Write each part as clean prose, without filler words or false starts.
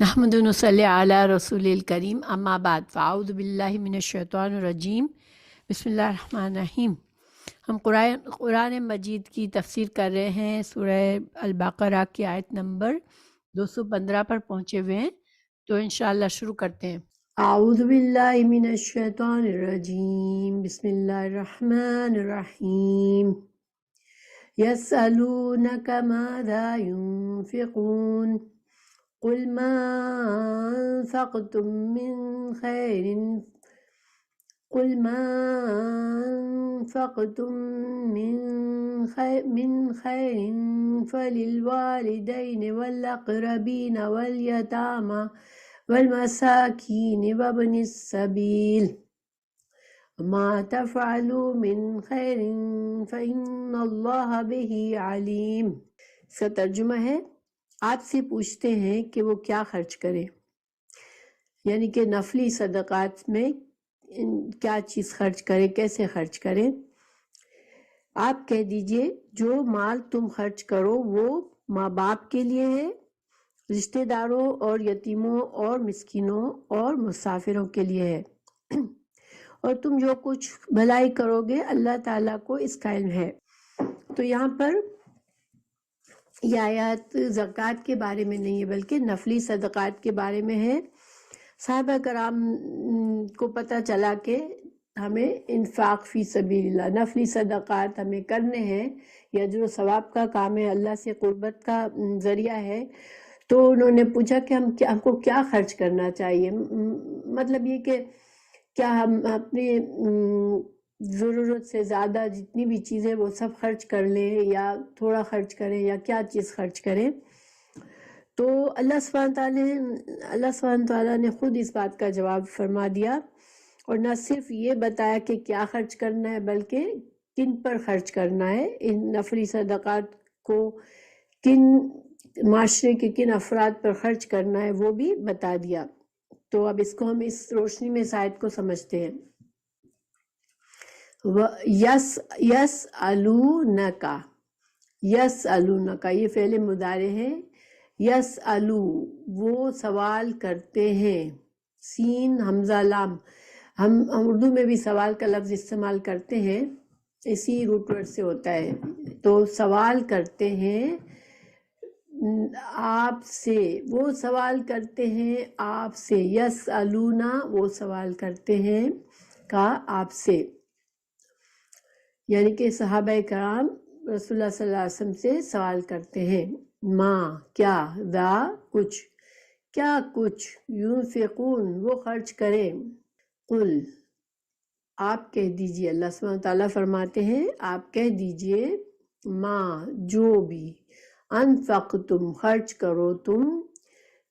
نحمد و نصلی علی رسول الکریم اما بعد فاعوذ باللہ من الشیطان الرجیم بسم اللہ الرحمن الرحیم۔ ہم قرآن مجید کی تفسیر کر رہے ہیں، سورہ البقرہ کی آیت نمبر 215 پر پہنچے ہوئے ہیں، تو انشاءاللہ شروع کرتے ہیں۔ اعوذ باللہ من الشیطان الرجیم بسم اللہ الرحمن الرحیم۔ یسألونک ماذا ينفقون قل ما أنفقتم من خير فللوالدين والأقربين واليتامى والمساكين وابن السبيل ما تفعلوا من خير فإن الله به عليم۔ اس کا ترجمہ ہے، آپ سے پوچھتے ہیں کہ وہ کیا خرچ کریں، یعنی کہ نفلی صدقات میں کیا چیز خرچ کریں، کیسے خرچ کریں۔ آپ کہہ دیجئے جو مال تم خرچ کرو وہ ماں باپ کے لیے ہے، رشتہ داروں اور یتیموں اور مسکینوں اور مسافروں کے لیے ہے، اور تم جو کچھ بھلائی کرو گے اللہ تعالیٰ کو اس کا علم ہے۔ تو یہاں پر یہ آیات زکوٰۃ کے بارے میں نہیں ہے بلکہ نفلی صدقات کے بارے میں ہے۔ صحابہ کرام کو پتہ چلا کہ ہمیں انفاق فی سبیل اللہ، نفلی صدقات ہمیں کرنے ہیں، یہ اجر و ثواب کا کام ہے، اللہ سے قربت کا ذریعہ ہے، تو انہوں نے پوچھا کہ ہم کو کیا خرچ کرنا چاہیے، مطلب یہ کہ کیا ہم اپنے ضرورت سے زیادہ جتنی بھی چیزیں وہ سب خرچ کر لیں یا تھوڑا خرچ کریں یا کیا چیز خرچ کریں۔ تو اللہ سبحانہ تعالیٰ نے خود اس بات کا جواب فرما دیا، اور نہ صرف یہ بتایا کہ کیا خرچ کرنا ہے بلکہ کن پر خرچ کرنا ہے، ان نفلی صدقات کو کن معاشرے کے کن افراد پر خرچ کرنا ہے وہ بھی بتا دیا۔ تو اب اس کو ہم اس روشنی میں اس آیت کو سمجھتے ہیں۔ یسألونکا، یسألونکا یہ فعل مضارع ہے۔ یسألو وہ سوال کرتے ہیں، سین حمزہ لام، ہم اردو میں بھی سوال کا لفظ استعمال کرتے ہیں، اسی روٹ ورڈ سے ہوتا ہے، تو سوال کرتے ہیں آپ سے، وہ سوال کرتے ہیں آپ سے، یسألونا وہ سوال کرتے ہیں کا آپ سے، یعنی کہ صحابہ کرام رسول اللہ صلی اللہ علیہ وسلم سے سوال کرتے ہیں، ماں کیا، ذا کچھ، کیا کچھ، ينفقون وہ خرچ کریں، قل آپ کہہ دیجئے، اللہ سبحانہ تعالیٰ فرماتے ہیں آپ کہہ دیجئے، ماں جو بھی، انفقتم خرچ کرو تم،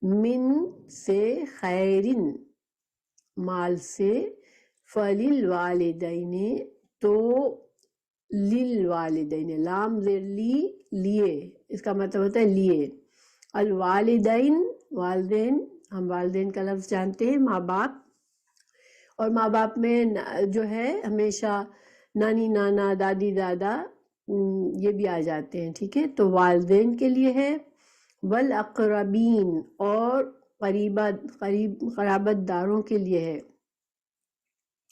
من سے، خیرن مال سے، فللوالدین تو للوالدین، لام زیر لی، لیے، اس کا مطلب ہوتا ہے لیے، الوالدین والدین، ہم والدین کا لفظ جانتے ہیں، ماں باپ، اور ماں باپ میں جو ہے ہمیشہ نانی نانا دادی دادا یہ بھی آ جاتے ہیں، ٹھیک ہے، تو والدین کے لیے ہے، والاقربین اور قرابت داروں کے لیے ہے،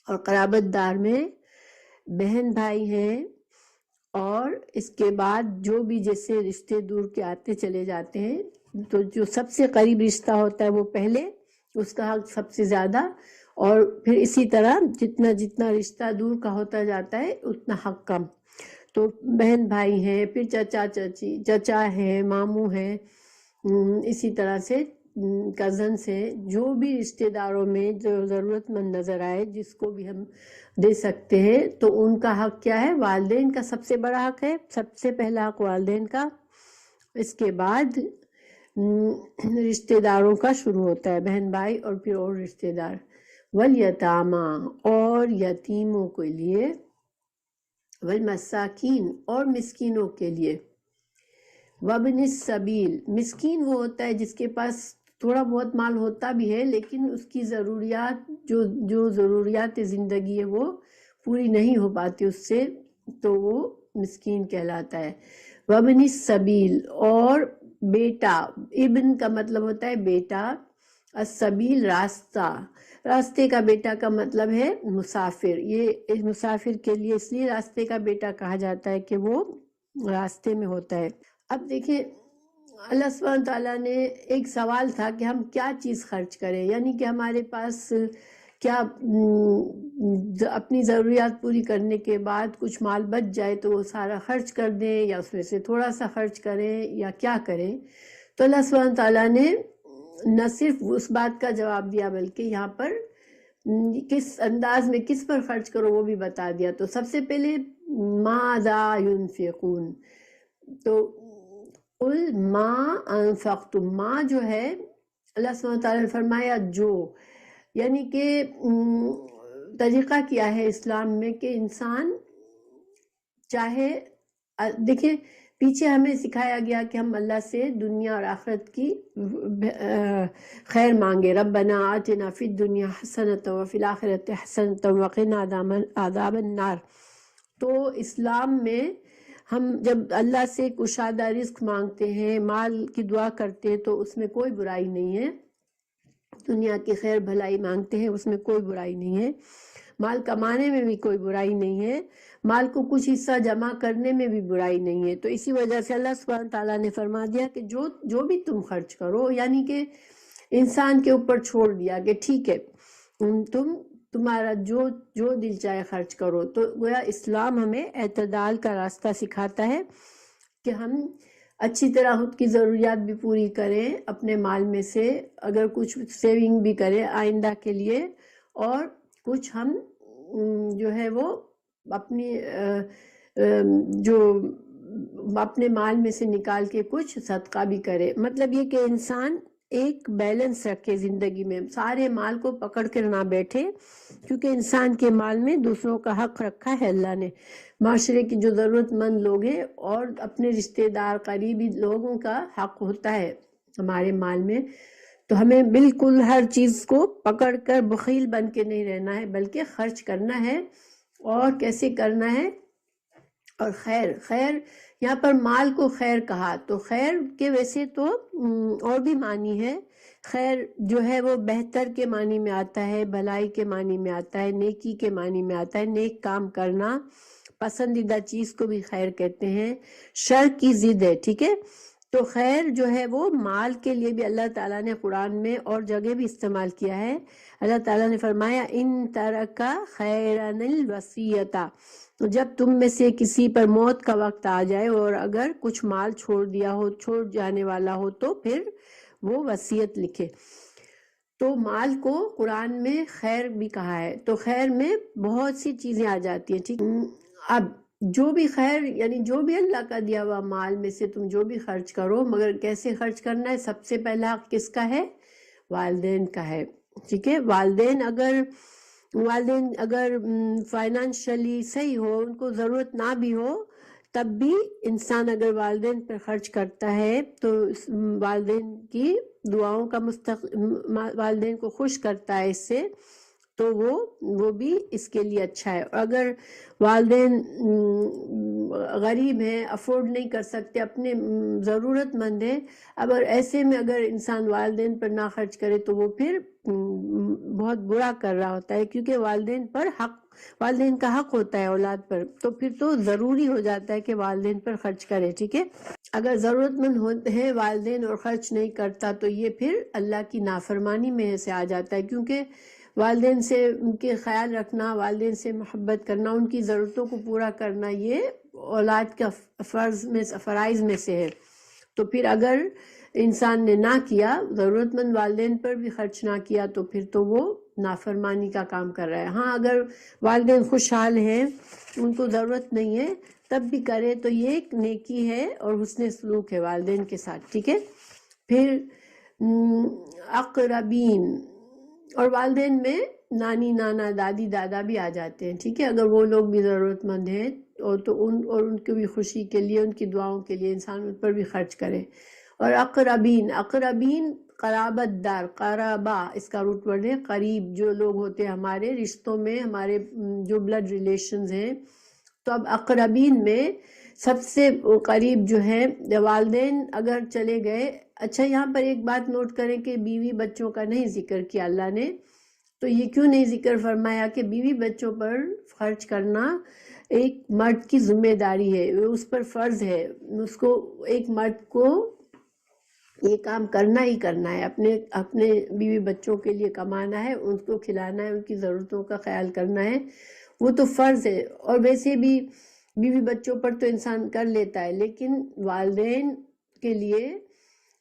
اور قرابت دار میں بہن بھائی ہیں، اور اس کے بعد جو بھی جیسے رشتے دور کے آتے چلے جاتے ہیں، تو جو سب سے قریب رشتہ ہوتا ہے وہ پہلے، اس کا حق سب سے زیادہ، اور پھر اسی طرح جتنا جتنا رشتہ دور کا ہوتا جاتا ہے اتنا حق کم، تو بہن بھائی ہیں، پھر چچا چچی، چچا ہیں، ماموں ہیں، اسی طرح سے کزنس ہیں، جو بھی رشتہ داروں میں جو ضرورت مند نظر آئے جس کو بھی ہم دے سکتے ہیں، تو ان کا حق کیا ہے، والدین کا سب سے بڑا حق ہے، سب سے پہلا حق والدین کا، اس کے بعد رشتہ داروں کا شروع ہوتا ہے، بہن بھائی اور پھر اور رشتہ دار، والیتاما اور یتیموں کے لیے، والمساکین اور مسکینوں کے لیے، وابن السبیل مسکین وہ ہوتا ہے جس کے پاس تھوڑا بہت مال ہوتا بھی ہے لیکن اس کی ضروریات جو ضروریات زندگی ہے وہ پوری نہیں ہو پاتی اس سے، تو وہ مسکین کہلاتا ہے۔ وابن السبیل اور بیٹا، ابن کا مطلب ہوتا ہے بیٹا، السبیل راستہ، راستے کا بیٹا کا مطلب ہے مسافر. یہ مسافر کے لیے اس لیے راستے کا بیٹا کہا جاتا ہے کہ وہ راستے میں ہوتا ہے. اب دیکھیں اللہ سبحانہ تعالیٰ نے ایک سوال تھا کہ ہم کیا چیز خرچ کریں، یعنی کہ ہمارے پاس کیا اپنی ضروریات پوری کرنے کے بعد کچھ مال بچ جائے تو وہ سارا خرچ کر دیں یا اس میں سے تھوڑا سا خرچ کریں یا کیا کریں. تو اللہ سبحانہ تعالیٰ نے نہ صرف اس بات کا جواب دیا بلکہ یہاں پر کس انداز میں کس پر خرچ کرو وہ بھی بتا دیا. تو سب سے پہلے ماذا ينفقون، تو قل ما انفقتم، ما جو ہے اللہ سبحانہ تعالیٰ نے فرمایا جو، یعنی کہ طریقہ کیا ہے اسلام میں کہ انسان چاہے دیکھیں پیچھے ہمیں سکھایا گیا کہ ہم اللہ سے دنیا اور آخرت کی خیر مانگے، ربنا آتنا فی الدنیا حسنۃ وفی الآخرۃ حسنۃ وقنا عذاب النار. تو اسلام میں ہم جب اللہ سے کشادہ رزق مانگتے ہیں، مال کی دعا کرتے ہیں تو اس میں کوئی برائی نہیں ہے. دنیا کی خیر بھلائی مانگتے ہیں اس میں کوئی برائی نہیں ہے. مال کمانے میں بھی کوئی برائی نہیں ہے، مال کو کچھ حصہ جمع کرنے میں بھی برائی نہیں ہے. تو اسی وجہ سے اللہ سبحانہ تعالیٰ نے فرما دیا کہ جو بھی تم خرچ کرو، یعنی کہ انسان کے اوپر چھوڑ دیا کہ ٹھیک ہے تمہارا جو دل چاہے خرچ کرو. تو گویا اسلام ہمیں اعتدال کا راستہ سکھاتا ہے کہ ہم اچھی طرح خود کی ضروریات بھی پوری کریں اپنے مال میں سے، اگر کچھ سیونگ بھی کریں آئندہ کے لیے، اور کچھ ہم جو ہے وہ اپنی جو اپنے مال میں سے نکال کے کچھ صدقہ بھی کرے. مطلب یہ کہ انسان ایک بیلنس رکھے زندگی میں، سارے مال کو پکڑ کر نہ بیٹھے، کیونکہ انسان کے مال میں دوسروں کا حق رکھا ہے اللہ نے. معاشرے کی جو ضرورت مند لوگ ہیں اور اپنے رشتہ دار قریبی لوگوں کا حق ہوتا ہے ہمارے مال میں. تو ہمیں بالکل ہر چیز کو پکڑ کر بخیل بن کے نہیں رہنا ہے، بلکہ خرچ کرنا ہے. اور کیسے کرنا ہے؟ اور خیر یہاں پر مال کو خیر کہا تو خیر کے ویسے تو اور بھی معنی ہے. خیر جو ہے وہ بہتر کے معنی میں آتا ہے، بھلائی کے معنی میں آتا ہے، نیکی کے معنی میں آتا ہے، نیک کام کرنا، پسندیدہ چیز کو بھی خیر کہتے ہیں، شر کی ضد ہے. ٹھیک ہے، تو خیر جو ہے وہ مال کے لیے بھی اللہ تعالیٰ نے قرآن میں اور جگہ بھی استعمال کیا ہے. اللہ تعالیٰ نے فرمایا ان ترکا خیرن الوصیۃ، جب تم میں سے کسی پر موت کا وقت آ جائے اور اگر کچھ مال چھوڑ جانے والا ہو تو پھر وہ وصیت لکھے. تو مال کو قرآن میں خیر بھی کہا ہے. تو خیر میں بہت سی چیزیں آ جاتی ہیں. ٹھیک، اب جو بھی خیر یعنی جو بھی اللہ کا دیا ہوا مال میں سے تم جو بھی خرچ کرو، مگر کیسے خرچ کرنا ہے؟ سب سے پہلا حق کس کا ہے؟ والدین کا ہے. ٹھیک ہے، والدین اگر فائنانشلی صحیح ہو، ان کو ضرورت نہ بھی ہو، تب بھی انسان اگر والدین پر خرچ کرتا ہے تو والدین کی دعاؤں کا والدین کو خوش کرتا ہے اس سے، تو وہ بھی اس کے لیے اچھا ہے. اگر والدین غریب ہیں، افورڈ نہیں کر سکتے، اپنے ضرورت مند ہیں، اگر ایسے میں اگر انسان والدین پر نہ خرچ کرے تو وہ پھر بہت برا کر رہا ہوتا ہے، کیونکہ والدین کا حق ہوتا ہے اولاد پر. تو پھر تو ضروری ہو جاتا ہے کہ والدین پر خرچ کرے. ٹھیک ہے، اگر ضرورت مند ہوتے ہیں والدین اور خرچ نہیں کرتا تو یہ پھر اللہ کی نافرمانی میں سے آ جاتا ہے. کیونکہ والدین سے ان کے خیال رکھنا، والدین سے محبت کرنا، ان کی ضرورتوں کو پورا کرنا، یہ اولاد کا فرائض میں سے ہے. تو پھر اگر انسان نے نہ کیا، ضرورت مند والدین پر بھی خرچ نہ کیا، تو پھر تو وہ نافرمانی کا کام کر رہا ہے. ہاں اگر والدین خوشحال ہیں، ان کو ضرورت نہیں ہے، تب بھی کرے تو یہ ایک نیکی ہے اور حسن سلوک ہے والدین کے ساتھ. ٹھیک ہے، پھر اقربین، اور والدین میں نانی نانا دادی دادا بھی آ جاتے ہیں. ٹھیک ہے، اگر وہ لوگ بھی ضرورت مند ہیں تو ان کی بھی خوشی کے لیے، ان کی دعاؤں کے لیے انسان ان پر بھی خرچ کرے. اور اقربین قرابت دار، قرابہ اس کا روٹ ورڈ ہے قریب، جو لوگ ہوتے ہیں ہمارے رشتوں میں، ہمارے جو بلڈ ریلیشنز ہیں. تو اب اقربین میں سب سے قریب جو ہے والدین اگر چلے گئے. اچھا یہاں پر ایک بات نوٹ کریں کہ بیوی بچوں کا نہیں ذکر کیا اللہ نے. تو یہ کیوں نہیں ذکر فرمایا کہ بیوی بچوں پر خرچ کرنا ایک مرد کی ذمہ داری ہے, اس پر فرض ہے, اس کو ایک مرد کو یہ کام کرنا ہی کرنا ہے, اپنے بیوی بچوں کے لیے کمانا ہے, ان کو کھلانا ہے, ان کی ضرورتوں کا خیال کرنا ہے, وہ تو فرض ہے. اور ویسے بھی بیوی بچوں پر تو انسان کر لیتا ہے, لیکن والدین کے لیے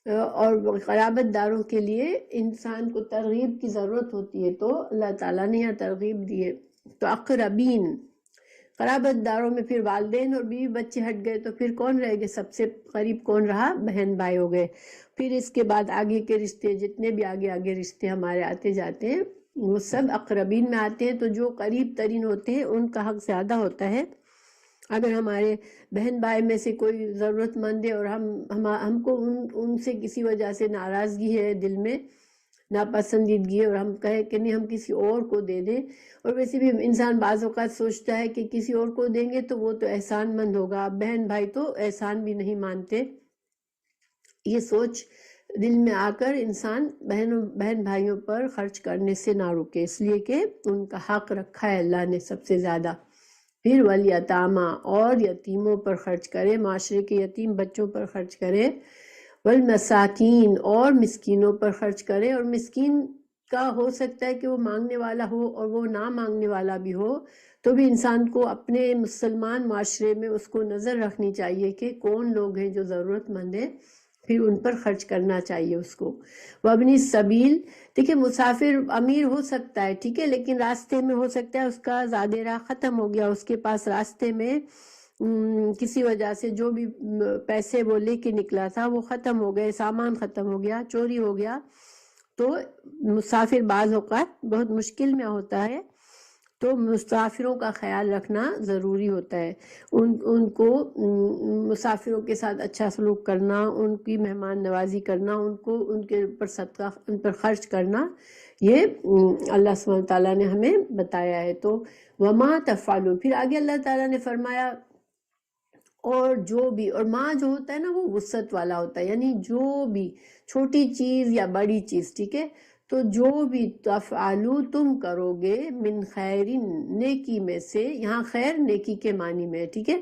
اور قرابت داروں کے لیے انسان کو ترغیب کی ضرورت ہوتی ہے. تو اللہ تعالیٰ نے یہاں ترغیب دی ہے. تو اقربین قرابت داروں میں پھر والدین اور بیوی بچے ہٹ گئے تو پھر کون رہ گئے؟ سب سے قریب کون رہا؟ بہن بھائی ہو گئے. پھر اس کے بعد آگے کے رشتے جتنے بھی آگے رشتے ہمارے آتے جاتے ہیں وہ سب اقربین میں آتے ہیں. تو جو قریب ترین ہوتے ہیں ان کا حق زیادہ ہوتا ہے. اگر ہمارے بہن بھائی میں سے کوئی ضرورت مند ہے اور ہم کو ان سے کسی وجہ سے ناراضگی ہے, دل میں ناپسندیدگی ہے, اور ہم کہیں کہ نہیں ہم کسی اور کو دے دیں, اور ویسے بھی انسان بعض اوقات سوچتا ہے کہ کسی اور کو دیں گے تو وہ تو احسان مند ہوگا, بہن بھائی تو احسان بھی نہیں مانتے. یہ سوچ دل میں آ کر انسان بہن بھائیوں پر خرچ کرنے سے نہ رکے, اس لیے کہ ان کا حق رکھا ہے اللہ نے سب سے زیادہ. پھر والیتاما اور یتیموں پر خرچ کرے, معاشرے کے یتیم بچوں پر خرچ کرے. والمساکین اور مسکینوں پر خرچ کرے, اور مسکین کا ہو سکتا ہے کہ وہ مانگنے والا ہو اور وہ نہ مانگنے والا بھی ہو, تو بھی انسان کو اپنے مسلمان معاشرے میں اس کو نظر رکھنی چاہیے کہ کون لوگ ہیں جو ضرورت مند ہیں, پھر ان پر خرچ کرنا چاہیے اس کو. وابن السبیل, دیکھیں مسافر امیر ہو سکتا ہے ٹھیک ہے, لیکن راستے میں ہو سکتا ہے اس کا زادہ راہ ختم ہو گیا, اس کے پاس راستے میں کسی وجہ سے جو بھی پیسے وہ لے کے نکلا تھا وہ ختم ہو گئے, سامان ختم ہو گیا, چوری ہو گیا. تو مسافر بعض اوقات بہت مشکل میں ہوتا ہے, تو مسافروں کا خیال رکھنا ضروری ہوتا ہے. ان کو مسافروں کے ساتھ اچھا سلوک کرنا, ان کی مہمان نوازی کرنا, ان کے اوپر صدقہ, ان پر خرچ کرنا, یہ اللہ سبحانہ تعالیٰ نے ہمیں بتایا ہے. تو وما تفعلوا, پھر آگے اللہ تعالیٰ نے فرمایا اور جو بھی, اور ماں جو ہوتا ہے نا وہ وسعت والا ہوتا ہے, یعنی جو بھی چھوٹی چیز یا بڑی چیز ٹھیک ہے, تو جو بھی تفعلوا تم کرو گے من خیر نیکی میں سے, یہاں خیر نیکی کے معنی میں ٹھیک ہے,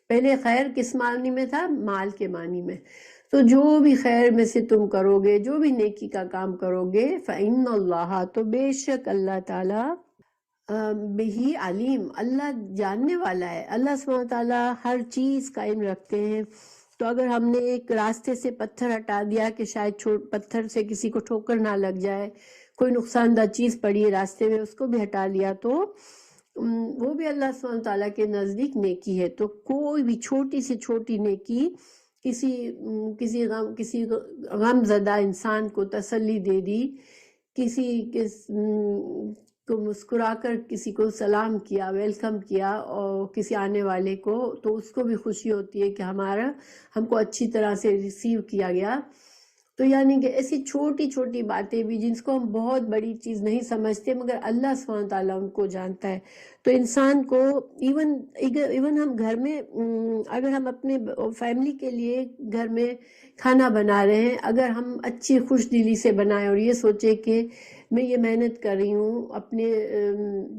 پہلے خیر کس معنی میں تھا؟ مال کے معنی میں. تو جو بھی خیر میں سے تم کرو گے, جو بھی نیکی کا کام کرو گے, فإن اللہ, تو بے شک اللہ تعالیٰ, بہی علیم, اللہ جاننے والا ہے. اللہ سبحانہ وتعالیٰ ہر چیز کا علم رکھتے ہیں. تو اگر ہم نے ایک راستے سے پتھر ہٹا دیا کہ شاید پتھر سے کسی کو ٹھوکر نہ لگ جائے, کوئی نقصان دہ چیز پڑی ہے راستے میں, اس کو بھی ہٹا لیا, تو وہ بھی اللہ سبحانہ تعالیٰ کے نزدیک نیکی ہے. تو کوئی بھی چھوٹی سے چھوٹی نیکی کسی غم زدہ انسان کو تسلی دے دی, کسی کو مسکرا کر کسی کو سلام کیا, ویلکم کیا, اور کسی آنے والے کو, تو اس کو بھی خوشی ہوتی ہے کہ ہم کو اچھی طرح سے ریسیو کیا گیا. تو یعنی کہ ایسی چھوٹی چھوٹی باتیں بھی جن کو ہم بہت بڑی چیز نہیں سمجھتے, مگر اللہ سبحانہ تعالیٰ ان کو جانتا ہے. تو انسان کو ایون ہم گھر میں, اگر ہم اپنے فیملی کے لیے گھر میں کھانا بنا رہے ہیں, اگر ہم اچھی خوش دلی سے بنائیں اور یہ سوچے کہ میں یہ محنت کر رہی ہوں, اپنے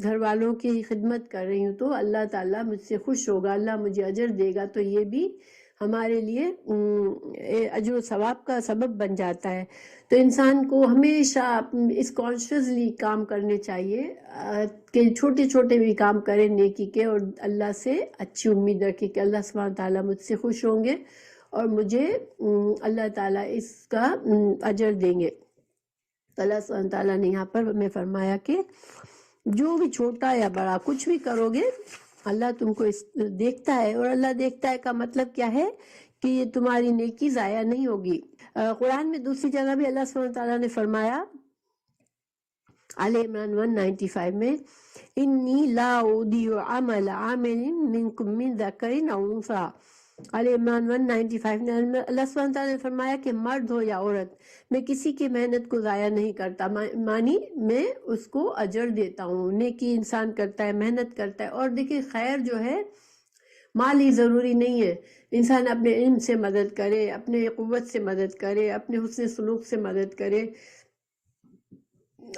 گھر والوں کی خدمت کر رہی ہوں, تو اللہ تعالیٰ مجھ سے خوش ہوگا, اللہ مجھے اجر دے گا, تو یہ بھی ہمارے لیے اجر و ثواب کا سبب بن جاتا ہے. تو انسان کو ہمیشہ اس کانشیسلی کام کرنے چاہیے کہ چھوٹے چھوٹے بھی کام کریں نیکی کے, اور اللہ سے اچھی امید رکھے کہ اللہ سبحانہ تعالیٰ مجھ سے خوش ہوں گے اور مجھے اللہ تعالیٰ اس کا اجر دیں گے. تو اللہ سبحانہ تعالیٰ نے یہاں پر ہمیں فرمایا کہ جو بھی چھوٹا یا بڑا کچھ بھی کرو گے اللہ تم کو دیکھتا ہے, اور اللہ دیکھتا ہے کا مطلب کیا ہے کہ یہ تمہاری نیکی ضائع نہیں ہوگی. قرآن میں دوسری جگہ بھی اللہ سبحانہ تعالیٰ نے فرمایا آل عمران 195 میں, انی لا اضیع عمل عامل منکم من ذکر او انثی. آل عمران 195 میں اللہ سبحانہ تعالیٰ نے فرمایا کہ مرد ہو یا عورت, میں کسی کی محنت کو ضائع نہیں کرتا, مانی میں اس کو اجر دیتا ہوں. نیکی انسان کرتا ہے, محنت کرتا ہے, اور دیکھیں خیر جو ہے مال ہی ضروری نہیں ہے، انسان اپنے علم سے مدد کرے، اپنے قوت سے مدد کرے، اپنے حسن سلوک سے مدد کرے.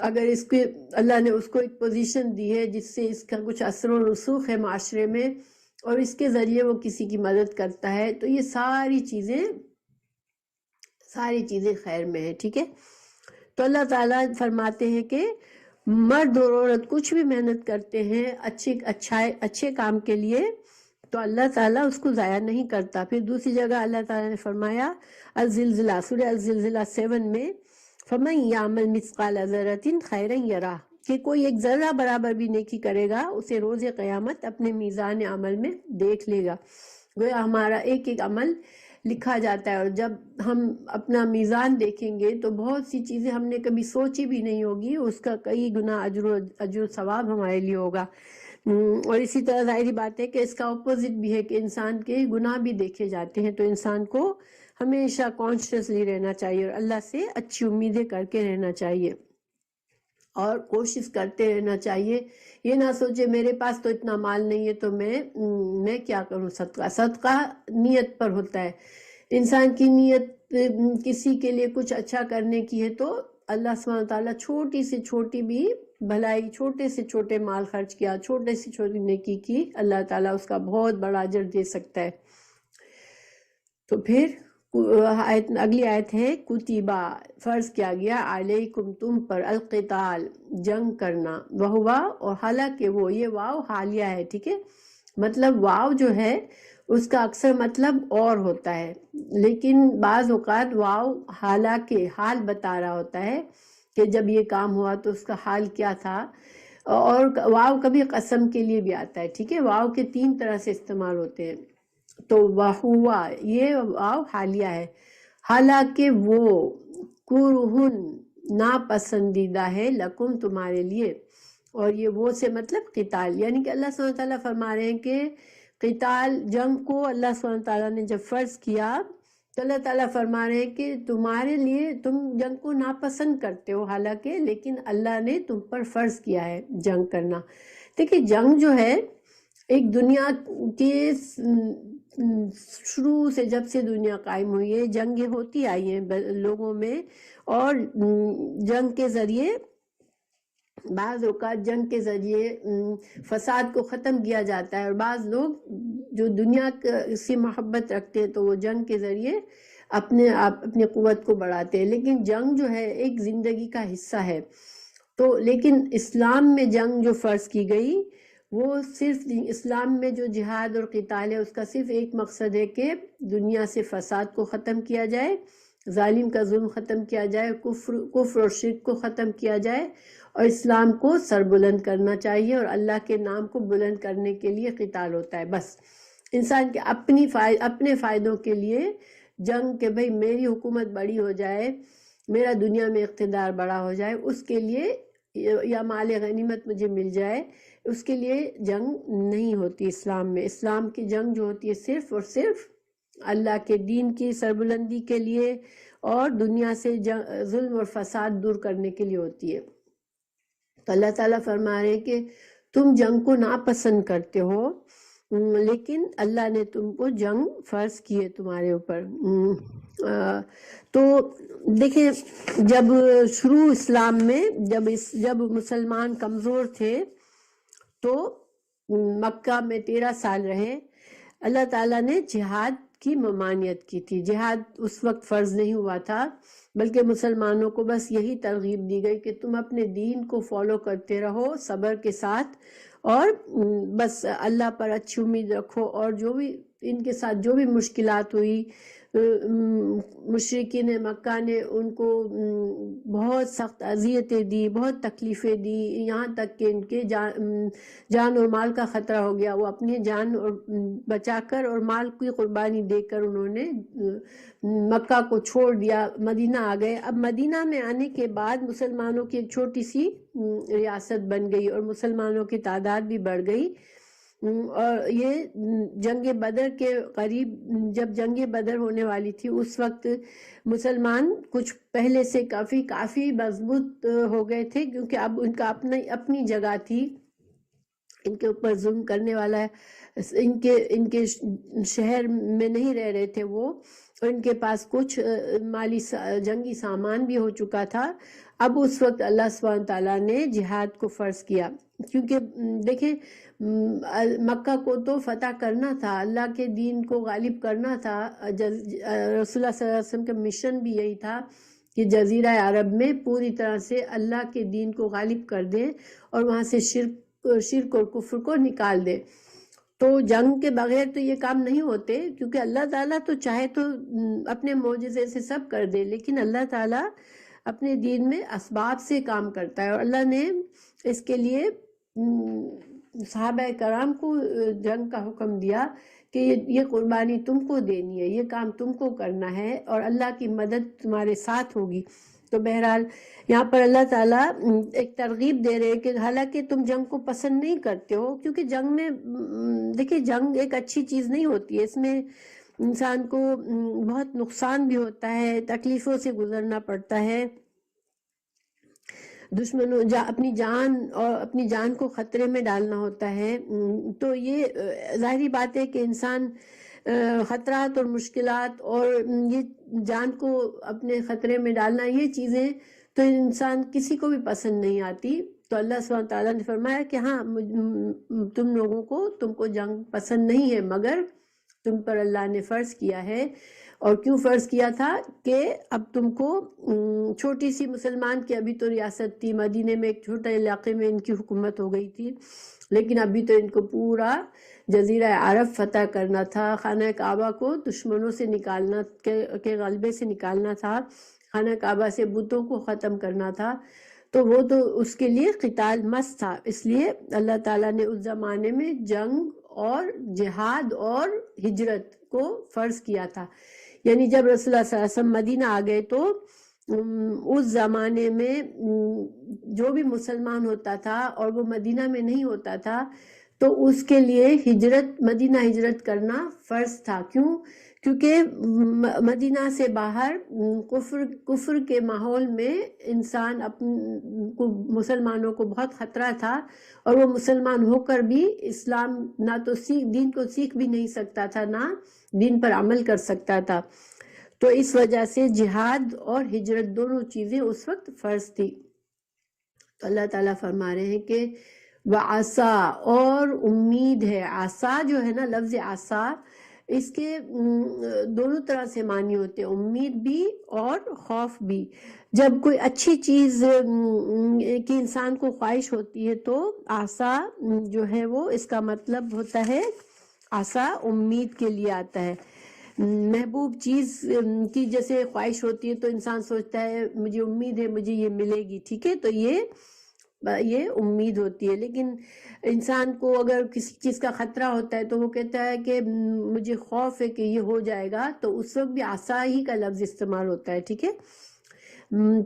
اگر اس کے اللہ نے اس کو ایک پوزیشن دی ہے جس سے اس کا کچھ اثر و رسوخ ہے معاشرے میں، اور اس کے ذریعے وہ کسی کی مدد کرتا ہے، تو یہ ساری چیزیں خیر میں ہیں. ٹھیک ہے، تو اللہ تعالیٰ فرماتے ہیں کہ مرد اور عورت کچھ بھی محنت کرتے ہیں اچھے کام کے لیے تو اللہ تعالیٰ اس کو ضائع نہیں کرتا. پھر دوسری جگہ اللہ تعالیٰ نے فرمایا الزلزلہ، سورہ الزلزلہ 7 میں، فَمَن يَعْمَلْ مِثْقَالَ ذَرَّةٍ خَيْرًا يَرَهُ، کہ کوئی ایک ذرہ برابر بھی نیکی کرے گا اسے روز قیامت اپنے میزان عمل میں دیکھ لے گا. گویا ہمارا ایک ایک عمل لکھا جاتا ہے، اور جب ہم اپنا میزان دیکھیں گے تو بہت سی چیزیں ہم نے کبھی سوچی بھی نہیں ہوگی، اس کا کئی گنا اجر و ثواب ہمارے لیے ہوگا. اور اسی طرح ظاہری بات ہے کہ اس کا اپوزٹ بھی ہے کہ انسان کے گناہ بھی دیکھے جاتے ہیں، تو انسان کو ہمیشہ کانشیسلی رہنا چاہیے اور اللہ سے اچھی امیدیں کر کے رہنا چاہیے اور کوشش کرتے رہنا چاہیے. یہ نہ سوچے میرے پاس تو اتنا مال نہیں ہے تو میں کیا کروں. صدقہ نیت پر ہوتا ہے. انسان کی نیت کسی کے لیے کچھ اچھا کرنے کی ہے تو اللہ سبحانہ تعالیٰ چھوٹی سے چھوٹی بھی بھلائی، چھوٹے سے چھوٹے مال خرچ کیا، چھوٹے سے چھوٹی نیکی کی، اللہ تعالیٰ اس کا بہت بڑا اجر دے سکتا ہے. تو پھر اگلی آیت ہے کتیبہ، فرض کیا گیا، علیکم، تم پر، القتال، جنگ کرنا، وہوا، اور حالانکہ وہ، یہ واو حالیہ ہے. ٹھیک ہے، مطلب واو جو ہے اس کا اکثر مطلب اور ہوتا ہے، لیکن بعض اوقات واو حالانکہ حال بتا رہا ہوتا ہے کہ جب یہ کام ہوا تو اس کا حال کیا تھا. اور واو کبھی قسم کے لیے بھی آتا ہے. ٹھیک ہے، واو کے 3 طرح سے استعمال ہوتے ہیں. تو وہوا، یہ واو حالیہ ہے. حالانکہ وہ، کرہن، ناپسندیدہ ہے، لکم، تمہارے لیے. اور یہ وہ سے مطلب قتال، یعنی کہ اللہ سبحانہ تعالیٰ فرما رہے ہیں کہ قتال، جنگ کو اللہ سبحانہ تعالیٰ نے جب فرض کیا تو اللہ تعالیٰ فرما رہے ہیں کہ تمہارے لیے، تم جنگ کو ناپسند کرتے ہو حالانکہ، لیکن اللہ نے تم پر فرض کیا ہے جنگ کرنا. دیکھیں جنگ جو ہے ایک دنیا کے شروع سے، جب سے دنیا قائم ہوئی ہے جنگیں ہوتی آئی ہیں لوگوں میں، اور جنگ کے ذریعے، بعض اوقات جنگ کے ذریعے فساد کو ختم کیا جاتا ہے، اور بعض لوگ جو دنیا سے محبت رکھتے ہیں تو وہ جنگ کے ذریعے اپنی قوت کو بڑھاتے ہیں. لیکن جنگ جو ہے ایک زندگی کا حصہ ہے. تو لیکن اسلام میں جنگ جو فرض کی گئی وہ صرف، اسلام میں جو جہاد اور قتال ہے اس کا صرف ایک مقصد ہے کہ دنیا سے فساد کو ختم کیا جائے، ظالم کا ظلم ختم کیا جائے، کفر اور شرک کو ختم کیا جائے، اور اسلام کو سربلند کرنا چاہیے، اور اللہ کے نام کو بلند کرنے کے لیے قتال ہوتا ہے. بس انسان کے اپنے فائدوں کے لیے جنگ، کہ بھئی میری حکومت بڑی ہو جائے، میرا دنیا میں اقتدار بڑا ہو جائے، اس کے لیے، یا مال غنیمت مجھے مل جائے، اس کے لیے جنگ نہیں ہوتی اسلام میں. اسلام کی جنگ جو ہوتی ہے صرف اور صرف اللہ کے دین کی سربلندی کے لیے اور دنیا سے ظلم اور فساد دور کرنے کے لیے ہوتی ہے. تو اللہ تعالیٰ فرما رہے ہیں کہ تم جنگ کو ناپسند کرتے ہو، لیکن اللہ نے تم کو جنگ فرض کی ہے تمہارے اوپر. تو دیکھیں جب شروع اسلام میں، جب مسلمان کمزور تھے تو مکہ میں 13 سال رہے، اللہ تعالیٰ نے جہاد کی ممانعت کی تھی. جہاد اس وقت فرض نہیں ہوا تھا، بلکہ مسلمانوں کو بس یہی ترغیب دی گئی کہ تم اپنے دین کو فالو کرتے رہو صبر کے ساتھ، اور بس اللہ پر اچھی امید رکھو، اور جو بھی ان کے ساتھ جو بھی مشکلات ہوئی، مشرکین مکہ نے ان کو بہت سخت اذیتیں دی، بہت تکلیفیں دی، یہاں تک کہ ان کے جان اور مال کا خطرہ ہو گیا. وہ اپنی جان بچا کر اور مال کی قربانی دے کر انہوں نے مکہ کو چھوڑ دیا، مدینہ آ گئے. اب مدینہ میں آنے کے بعد مسلمانوں کی ایک چھوٹی سی ریاست بن گئی اور مسلمانوں کی تعداد بھی بڑھ گئی. اور یہ جنگ بدر کے قریب، جب جنگ بدر ہونے والی تھی اس وقت مسلمان کچھ پہلے سے کافی مضبوط ہو گئے تھے، کیونکہ اب ان کا اپنی جگہ تھی، ان کے اوپر ظلم کرنے والا ہے، ان کے شہر میں نہیں رہ رہے تھے وہ، اور ان کے پاس کچھ مالی جنگی سامان بھی ہو چکا تھا۔ اب اس وقت اللہ سبحانہ تعالیٰ نے جہاد کو فرض کیا، کیونکہ دیکھیں مکہ کو تو فتح کرنا تھا، اللہ کے دین کو غالب کرنا تھا۔ رسول اللہ صلی اللہ علیہ وسلم کا مشن بھی یہی تھا کہ جزیرہ عرب میں پوری طرح سے اللہ کے دین کو غالب کر دیں اور وہاں سے شرک اور کفر کو نکال دے۔ تو جنگ کے بغیر تو یہ کام نہیں ہوتے، کیونکہ اللہ تعالیٰ تو چاہے تو اپنے معجزے سے سب کر دے، لیکن اللہ تعالیٰ اپنے دین میں اسباب سے کام کرتا ہے، اور اللہ نے اس کے لیے صحابہ کرام کو جنگ کا حکم دیا کہ یہ قربانی تم کو دینی ہے، یہ کام تم کو کرنا ہے، اور اللہ کی مدد تمہارے ساتھ ہوگی۔ تو بہرحال یہاں پر اللہ تعالیٰ ایک ترغیب دے رہے کہ حالانکہ تم جنگ کو پسند نہیں کرتے ہو، کیونکہ جنگ میں دیکھیں جنگ ایک اچھی چیز نہیں ہوتی ہے، اس میں انسان کو بہت نقصان بھی ہوتا ہے، تکلیفوں سے گزرنا پڑتا ہے، دشمنوں اپنی جان کو خطرے میں ڈالنا ہوتا ہے۔ تو یہ ظاہری بات ہے کہ انسان خطرات اور مشکلات اور یہ جان کو اپنے خطرے میں ڈالنا، یہ چیزیں تو انسان کسی کو بھی پسند نہیں آتی۔ تو اللہ سبحانہ تعالیٰ نے فرمایا کہ ہاں تم لوگوں کو تم کو جنگ پسند نہیں ہے، مگر تم پر اللہ نے فرض کیا ہے۔ اور کیوں فرض کیا تھا کہ اب تم کو چھوٹی سی مسلمان کی ابھی تو ریاست تھی، مدینے میں ایک چھوٹے علاقے میں ان کی حکومت ہو گئی تھی، لیکن ابھی تو ان کو پورا جزیرہ عرب فتح کرنا تھا، خانہ کعبہ کو دشمنوں سے نکالنا کے غلبے سے نکالنا تھا، خانہ کعبہ سے بتوں کو ختم کرنا تھا۔ تو وہ تو اس کے لیے قتال مست تھا، اس لیے اللہ تعالیٰ نے اس زمانے میں جنگ اور جہاد اور ہجرت کو فرض کیا تھا۔ یعنی جب رسول اللہ صلی اللہ علیہ وسلم مدینہ آ گئے تو اس زمانے میں جو بھی مسلمان ہوتا تھا اور وہ مدینہ میں نہیں ہوتا تھا تو اس کے لیے مدینہ ہجرت کرنا فرض تھا۔ کیوں؟ کیونکہ مدینہ سے باہر کفر کے ماحول میں مسلمانوں کو بہت خطرہ تھا، اور وہ مسلمان ہو کر بھی اسلام نہ تو دین کو سیکھ بھی نہیں سکتا تھا، نہ دین پر عمل کر سکتا تھا۔ تو اس وجہ سے جہاد اور ہجرت دونوں چیزیں اس وقت فرض تھی۔ تو اللہ تعالیٰ فرما رہے ہیں کہ وَعَسَىٰ، اور امید ہے۔ عَسَىٰ جو ہے نا، لفظ عَسَىٰ اس کے دونوں طرح سے معنی ہوتے ہیں، امید بھی اور خوف بھی۔ جب کوئی اچھی چیز کی انسان کو خواہش ہوتی ہے تو عَسَىٰ جو ہے وہ اس کا مطلب ہوتا ہے، عَسَىٰ امید کے لیے آتا ہے۔ محبوب چیز کی جیسے خواہش ہوتی ہے تو انسان سوچتا ہے مجھے امید ہے مجھے یہ ملے گی، ٹھیک ہے، تو یہ امید ہوتی ہے۔ لیکن انسان کو اگر کسی چیز کا خطرہ ہوتا ہے تو وہ کہتا ہے کہ مجھے خوف ہے کہ یہ ہو جائے گا، تو اس وقت بھی عَسَىٰ ہی کا لفظ استعمال ہوتا ہے، ٹھیک ہے۔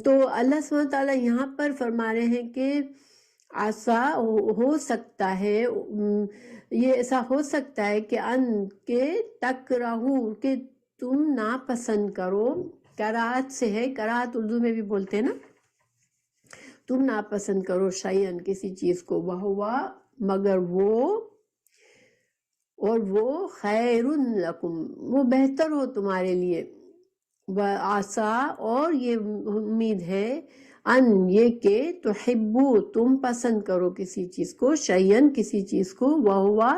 تو اللہ سبحانہ تعالیٰ یہاں پر فرما رہے ہیں کہ عَسَىٰ ہو سکتا ہے، یہ ایسا ہو سکتا ہے کہ تکرہو، کہ تم ناپسند کرو، کراہت سے ہے، کراہت اردو میں بھی بولتے ہیں نا، تم ناپسند کرو شیئن، کسی چیز کو، وہوا، مگر وہ، اور وہ خیر لکم، وہ بہتر ہو تمہارے لیے، وعسیٰ، اور یہ امید ہے، ان، یہ کہ تحبو، تم پسند کرو کسی چیز کو، شیئن، کسی چیز کو، وہوا،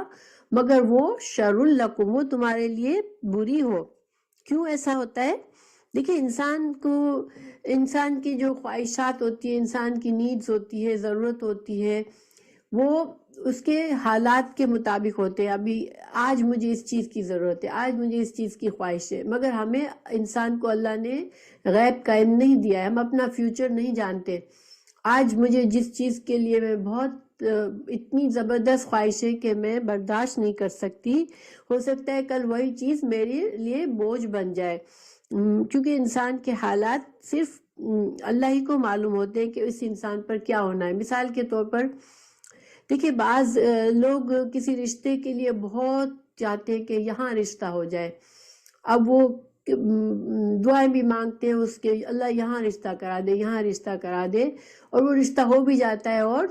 مگر وہ شر لکم، وہ تمہارے لیے بری ہو۔ کیوں ایسا ہوتا ہے؟ دیکھیں انسان کی جو خواہشات ہوتی ہے، انسان کی نیڈز ہوتی ہے، ضرورت ہوتی ہے، وہ اس کے حالات کے مطابق ہوتے ہیں۔ ابھی آج مجھے اس چیز کی ضرورت ہے، آج مجھے اس چیز کی خواہش ہے، مگر ہمیں انسان کو اللہ نے غیب کا علم نہیں دیا ہے، ہم اپنا فیوچر نہیں جانتے۔ آج مجھے جس چیز کے لیے میں بہت اتنی زبردست خواہش ہے کہ میں برداشت نہیں کر سکتی، ہو سکتا ہے کل وہی چیز میرے لیے بوجھ بن جائے، کیونکہ انسان کے حالات صرف اللہ ہی کو معلوم ہوتے ہیں کہ اس انسان پر کیا ہونا ہے۔ مثال کے طور پر دیکھیں بعض لوگ کسی رشتے کے لیے بہت چاہتے ہیں کہ یہاں رشتہ ہو جائے، اب وہ دعائیں بھی مانگتے ہیں اس کے، اللہ یہاں رشتہ کرا دے، یہاں رشتہ کرا دے، اور وہ رشتہ ہو بھی جاتا ہے اور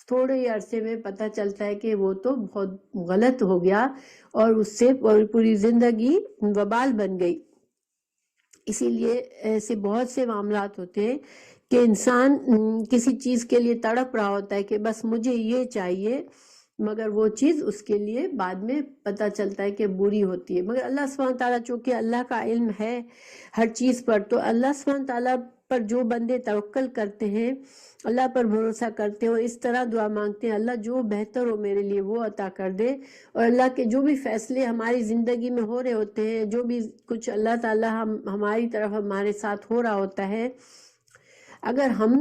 تھوڑے ہی عرصے میں پتہ چلتا ہے کہ وہ تو بہت غلط ہو گیا اور اس سے پوری زندگی وبال بن گئی۔ اسی لیے ایسے بہت سے معاملات ہوتے ہیں کہ انسان کسی چیز کے لیے تڑپ رہا ہوتا ہے کہ بس مجھے یہ چاہیے، مگر وہ چیز اس کے لیے بعد میں پتہ چلتا ہے کہ بری ہوتی ہے۔ مگر اللہ سبحانہ تعالیٰ چونکہ اللہ کا علم ہے ہر چیز پر، تو اللہ سبحانہ تعالیٰ پر جو بندے توکل کرتے ہیں، اللہ پر بھروسہ کرتے ہیں، اور اس طرح دعا مانگتے ہیں اللہ جو بہتر ہو میرے لیے وہ عطا کر دے، اور اللہ کے جو بھی فیصلے ہماری زندگی میں ہو رہے ہوتے ہیں، جو بھی کچھ اللہ تعالیٰ ہماری طرف ہمارے ساتھ ہو رہا ہوتا ہے، اگر ہم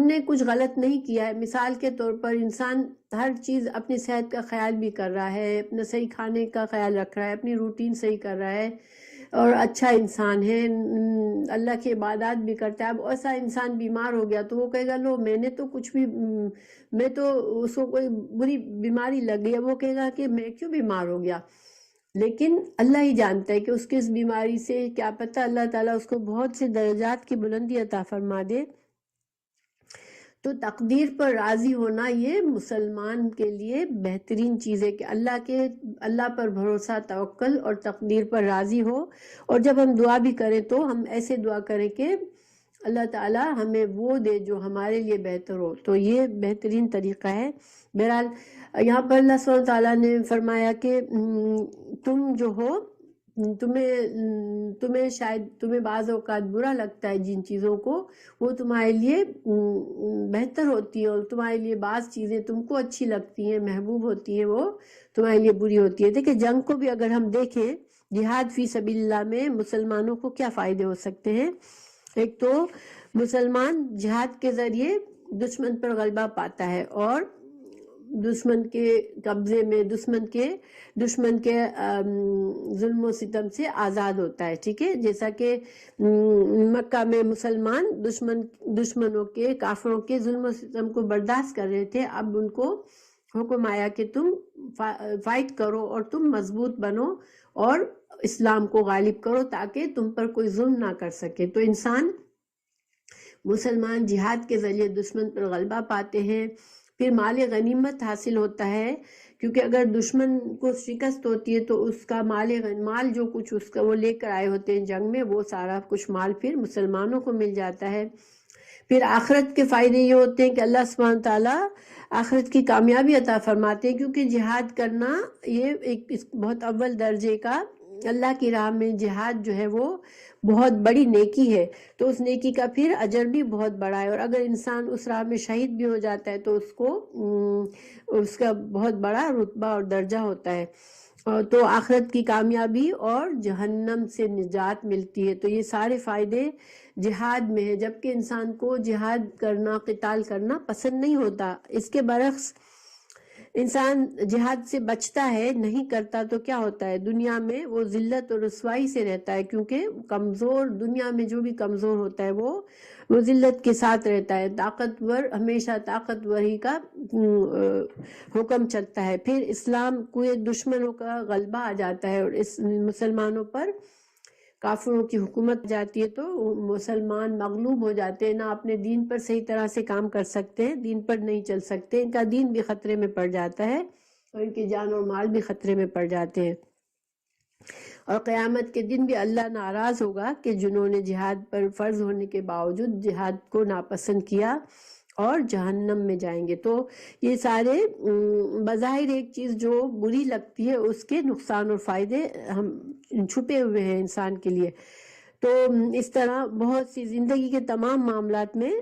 نے کچھ غلط نہیں کیا ہے، مثال کے طور پر انسان ہر چیز اپنی صحت کا خیال بھی کر رہا ہے، اپنا صحیح کھانے کا خیال رکھ رہا ہے، اپنی روٹین صحیح کر رہا ہے اور اچھا انسان ہے، اللہ کی عبادات بھی کرتا ہے، اب ایسا انسان بیمار ہو گیا تو وہ کہے گا لو میں نے تو کچھ بھی میں تو اس کو کوئی بری بیماری لگ گئی، وہ کہے گا کہ میں کیوں بیمار ہو گیا، لیکن اللہ ہی جانتا ہے کہ اس کے اس بیماری سے کیا پتہ اللہ تعالیٰ اس کو بہت سے درجات کی بلندی عطا فرما دے۔ تو تقدیر پر راضی ہونا یہ مسلمان کے لیے بہترین چیز ہے کہ اللہ پر بھروسہ، توکل اور تقدیر پر راضی ہو، اور جب ہم دعا بھی کریں تو ہم ایسے دعا کریں کہ اللہ تعالیٰ ہمیں وہ دے جو ہمارے لیے بہتر ہو، تو یہ بہترین طریقہ ہے۔ بہرحال یہاں پر اللہ سبحانہ تعالیٰ نے فرمایا کہ تم جو ہو تمہیں شاید تمہیں بعض اوقات برا لگتا ہے جن چیزوں کو، وہ تمہارے لیے بہتر ہوتی ہیں، اور تمہارے لیے بعض چیزیں تم کو اچھی لگتی ہیں، محبوب ہوتی ہیں، وہ تمہارے لیے بری ہوتی ہے۔ دیکھیں جنگ کو بھی اگر ہم دیکھیں، جہاد فی سبیل اللہ میں مسلمانوں کو کیا فائدے ہو سکتے ہیں؟ ایک تو مسلمان جہاد کے ذریعے دشمن پر غلبہ پاتا ہے اور دشمن کے قبضے میں دشمن کے ظلم و ستم سے آزاد ہوتا ہے، ٹھیک ہے، جیسا کہ مکہ میں مسلمان دشمنوں کے کافروں کے ظلم و ستم کو برداشت کر رہے تھے، اب ان کو حکم آیا کہ تم فائٹ کرو اور تم مضبوط بنو اور اسلام کو غالب کرو تاکہ تم پر کوئی ظلم نہ کر سکے۔ تو مسلمان جہاد کے ذریعے دشمن پر غلبہ پاتے ہیں، پھر مال غنیمت حاصل ہوتا ہے، کیونکہ اگر دشمن کو شکست ہوتی ہے تو اس کا مال جو کچھ اس کا وہ لے کر آئے ہوتے ہیں جنگ میں، وہ سارا کچھ مال پھر مسلمانوں کو مل جاتا ہے۔ پھر آخرت کے فائدے یہ ہوتے ہیں کہ اللہ سبحانہ تعالیٰ آخرت کی کامیابی عطا فرماتے ہیں، کیونکہ جہاد کرنا یہ ایک بہت اول درجے کا اللہ کی راہ میں جہاد جو ہے وہ بہت بڑی نیکی ہے، تو اس نیکی کا پھر اجر بھی بہت بڑا ہے، اور اگر انسان اس راہ میں شہید بھی ہو جاتا ہے تو اس کا بہت بڑا رتبہ اور درجہ ہوتا ہے، تو آخرت کی کامیابی اور جہنم سے نجات ملتی ہے۔ تو یہ سارے فائدے جہاد میں ہے، جبکہ انسان کو جہاد کرنا، قتال کرنا پسند نہیں ہوتا۔ اس کے برعکس انسان جہاد سے بچتا ہے، نہیں کرتا تو کیا ہوتا ہے، دنیا میں وہ ذلت اور رسوائی سے رہتا ہے، کیونکہ دنیا میں جو بھی کمزور ہوتا ہے وہ ذلت کے ساتھ رہتا ہے، طاقتور ہمیشہ طاقتوری کا حکم چلتا ہے۔ پھر اسلام کو دشمنوں کا غلبہ آ جاتا ہے اور اس مسلمانوں پر کافروں کی حکومت جاتی ہے، تو مسلمان مغلوب ہو جاتے ہیں، نہ اپنے دین پر صحیح طرح سے کام کر سکتے ہیں، دین پر نہیں چل سکتے، ان کا دین بھی خطرے میں پڑ جاتا ہے اور ان کی جان اور مال بھی خطرے میں پڑ جاتے ہیں، اور قیامت کے دن بھی اللہ ناراض ہوگا کہ جنہوں نے جہاد پر فرض ہونے کے باوجود جہاد کو ناپسند کیا اور جہنم میں جائیں گے۔ تو یہ سارے بظاہر ایک چیز جو بری لگتی ہے اس کے نقصان اور فائدے ہم چھپے ہوئے ہیں انسان کے لیے۔ تو اس طرح بہت سی زندگی کے تمام معاملات میں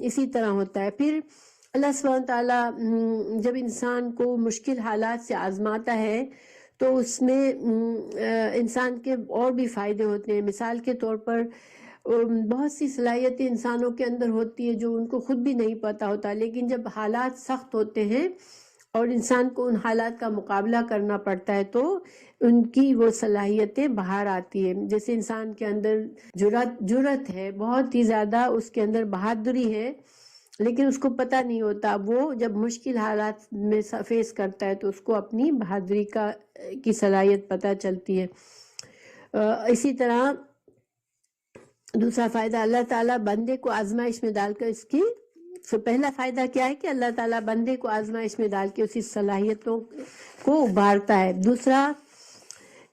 اسی طرح ہوتا ہے۔ پھر اللہ سبحانہ تعالیٰ جب انسان کو مشکل حالات سے آزماتا ہے تو اس میں انسان کے اور بھی فائدے ہوتے ہیں۔ مثال کے طور پر بہت سی صلاحیتیں انسانوں کے اندر ہوتی ہے جو ان کو خود بھی نہیں پتہ ہوتا، لیکن جب حالات سخت ہوتے ہیں اور انسان کو ان حالات کا مقابلہ کرنا پڑتا ہے تو ان کی وہ صلاحیتیں باہر آتی ہیں۔ جیسے انسان کے اندر جرأت ہے، بہت ہی زیادہ اس کے اندر بہادری ہے، لیکن اس کو پتہ نہیں ہوتا، وہ جب مشکل حالات میں فیس کرتا ہے تو اس کو اپنی بہادری کی صلاحیت پتہ چلتی ہے۔ اسی طرح دوسرا فائدہ، اللہ تعالیٰ بندے کو آزمائش میں ڈال کر اس کی پہلا فائدہ کیا ہے کہ اللہ تعالیٰ بندے کو آزمائش میں ڈال کے اسی صلاحیتوں کو ابھارتا ہے۔ دوسرا،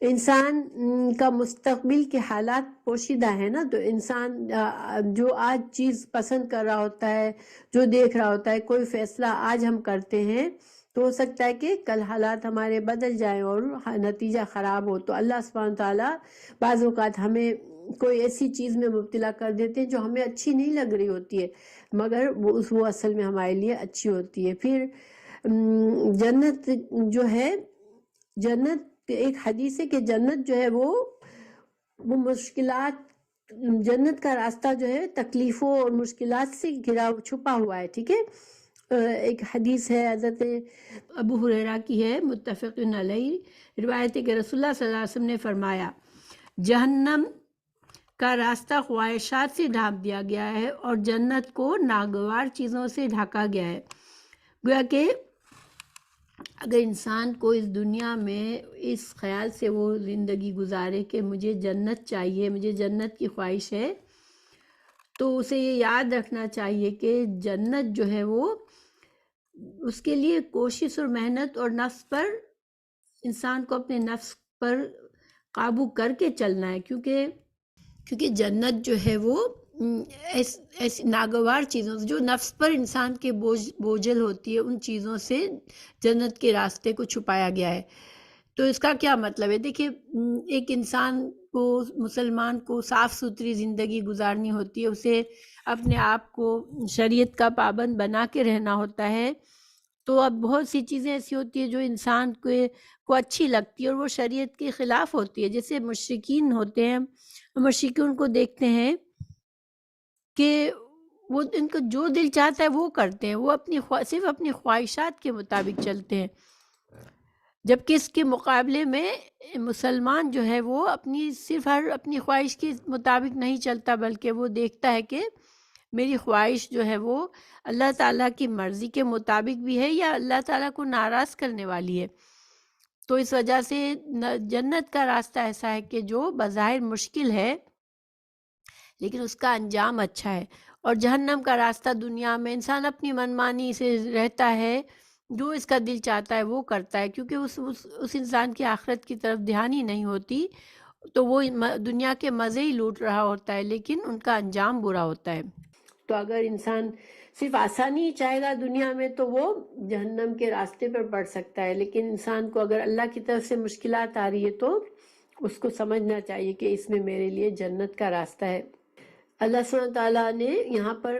انسان کا مستقبل کے حالات پوشیدہ ہے نا، تو انسان جو آج چیز پسند کر رہا ہوتا ہے، جو دیکھ رہا ہوتا ہے، کوئی فیصلہ آج ہم کرتے ہیں تو ہو سکتا ہے کہ کل حالات ہمارے بدل جائیں اور نتیجہ خراب ہو، تو اللہ سبحانہ تعالیٰ بعض اوقات ہمیں کوئی ایسی چیز میں مبتلا کر دیتے ہیں جو ہمیں اچھی نہیں لگ رہی ہوتی ہے، مگر وہ اصل میں ہمارے لیے اچھی ہوتی ہے۔ پھر جنت جو ہے، جنت ایک حدیث ہے کہ جنت جو ہے وہ مشکلات، جنت کا راستہ جو ہے تکلیفوں اور مشکلات سے گھرا چھپا ہوا ہے، ٹھیک ہے۔ ایک حدیث ہے حضرت ابو ہریرہ کی ہے، متفق علیہ روایت ہے کہ رسول اللہ صلی اللہ علیہ وسلم نے فرمایا، جہنم کا راستہ خواہشات سے ڈھانپ دیا گیا ہے اور جنت کو ناگوار چیزوں سے ڈھاکا گیا ہے۔ گویا کہ اگر انسان کو اس دنیا میں اس خیال سے وہ زندگی گزارے کہ مجھے جنت چاہیے، مجھے جنت کی خواہش ہے، تو اسے یہ یاد رکھنا چاہیے کہ جنت جو ہے وہ اس کے لیے کوشش اور محنت اور نفس پر، انسان کو اپنے نفس پر قابو کر کے چلنا ہے، کیونکہ جنت جو ہے وہ ایسی ناگوار چیزوں سے، جو نفس پر انسان کے بوجھل ہوتی ہے، ان چیزوں سے جنت کے راستے کو چھپایا گیا ہے۔ تو اس کا کیا مطلب ہے؟ دیکھیے، ایک انسان کو، مسلمان کو صاف ستھری زندگی گزارنی ہوتی ہے، اسے اپنے آپ کو شریعت کا پابند بنا کے رہنا ہوتا ہے، تو اب بہت سی چیزیں ایسی ہوتی ہیں جو انسان کو اچھی لگتی ہے اور وہ شریعت کے خلاف ہوتی ہے۔ جیسے مشرکین ہوتے ہیں، مشرکین کو دیکھتے ہیں کہ وہ ان کو جو دل چاہتا ہے وہ کرتے ہیں، وہ صرف اپنی خواہشات کے مطابق چلتے ہیں، جبکہ اس کے مقابلے میں مسلمان جو ہے وہ صرف اپنی خواہش کے مطابق نہیں چلتا، بلکہ وہ دیکھتا ہے کہ میری خواہش جو ہے وہ اللہ تعالیٰ کی مرضی کے مطابق بھی ہے یا اللہ تعالیٰ کو ناراض کرنے والی ہے۔ تو اس وجہ سے جنت کا راستہ ایسا ہے کہ جو بظاہر مشکل ہے لیکن اس کا انجام اچھا ہے، اور جہنم کا راستہ دنیا میں انسان اپنی منمانی سے رہتا ہے، جو اس کا دل چاہتا ہے وہ کرتا ہے، کیونکہ اس انسان کی آخرت کی طرف دھیان ہی نہیں ہوتی، تو وہ دنیا کے مزے ہی لوٹ رہا ہوتا ہے، لیکن ان کا انجام برا ہوتا ہے۔ تو اگر انسان صرف آسانی چاہے گا دنیا میں تو وہ جہنم کے راستے پر پڑ سکتا ہے، لیکن انسان کو اگر اللہ کی طرف سے مشکلات آ رہی ہے تو اس کو سمجھنا چاہیے کہ اس میں میرے لیے جنت کا راستہ ہے۔ اللہ سبحانہ تعالیٰ نے یہاں پر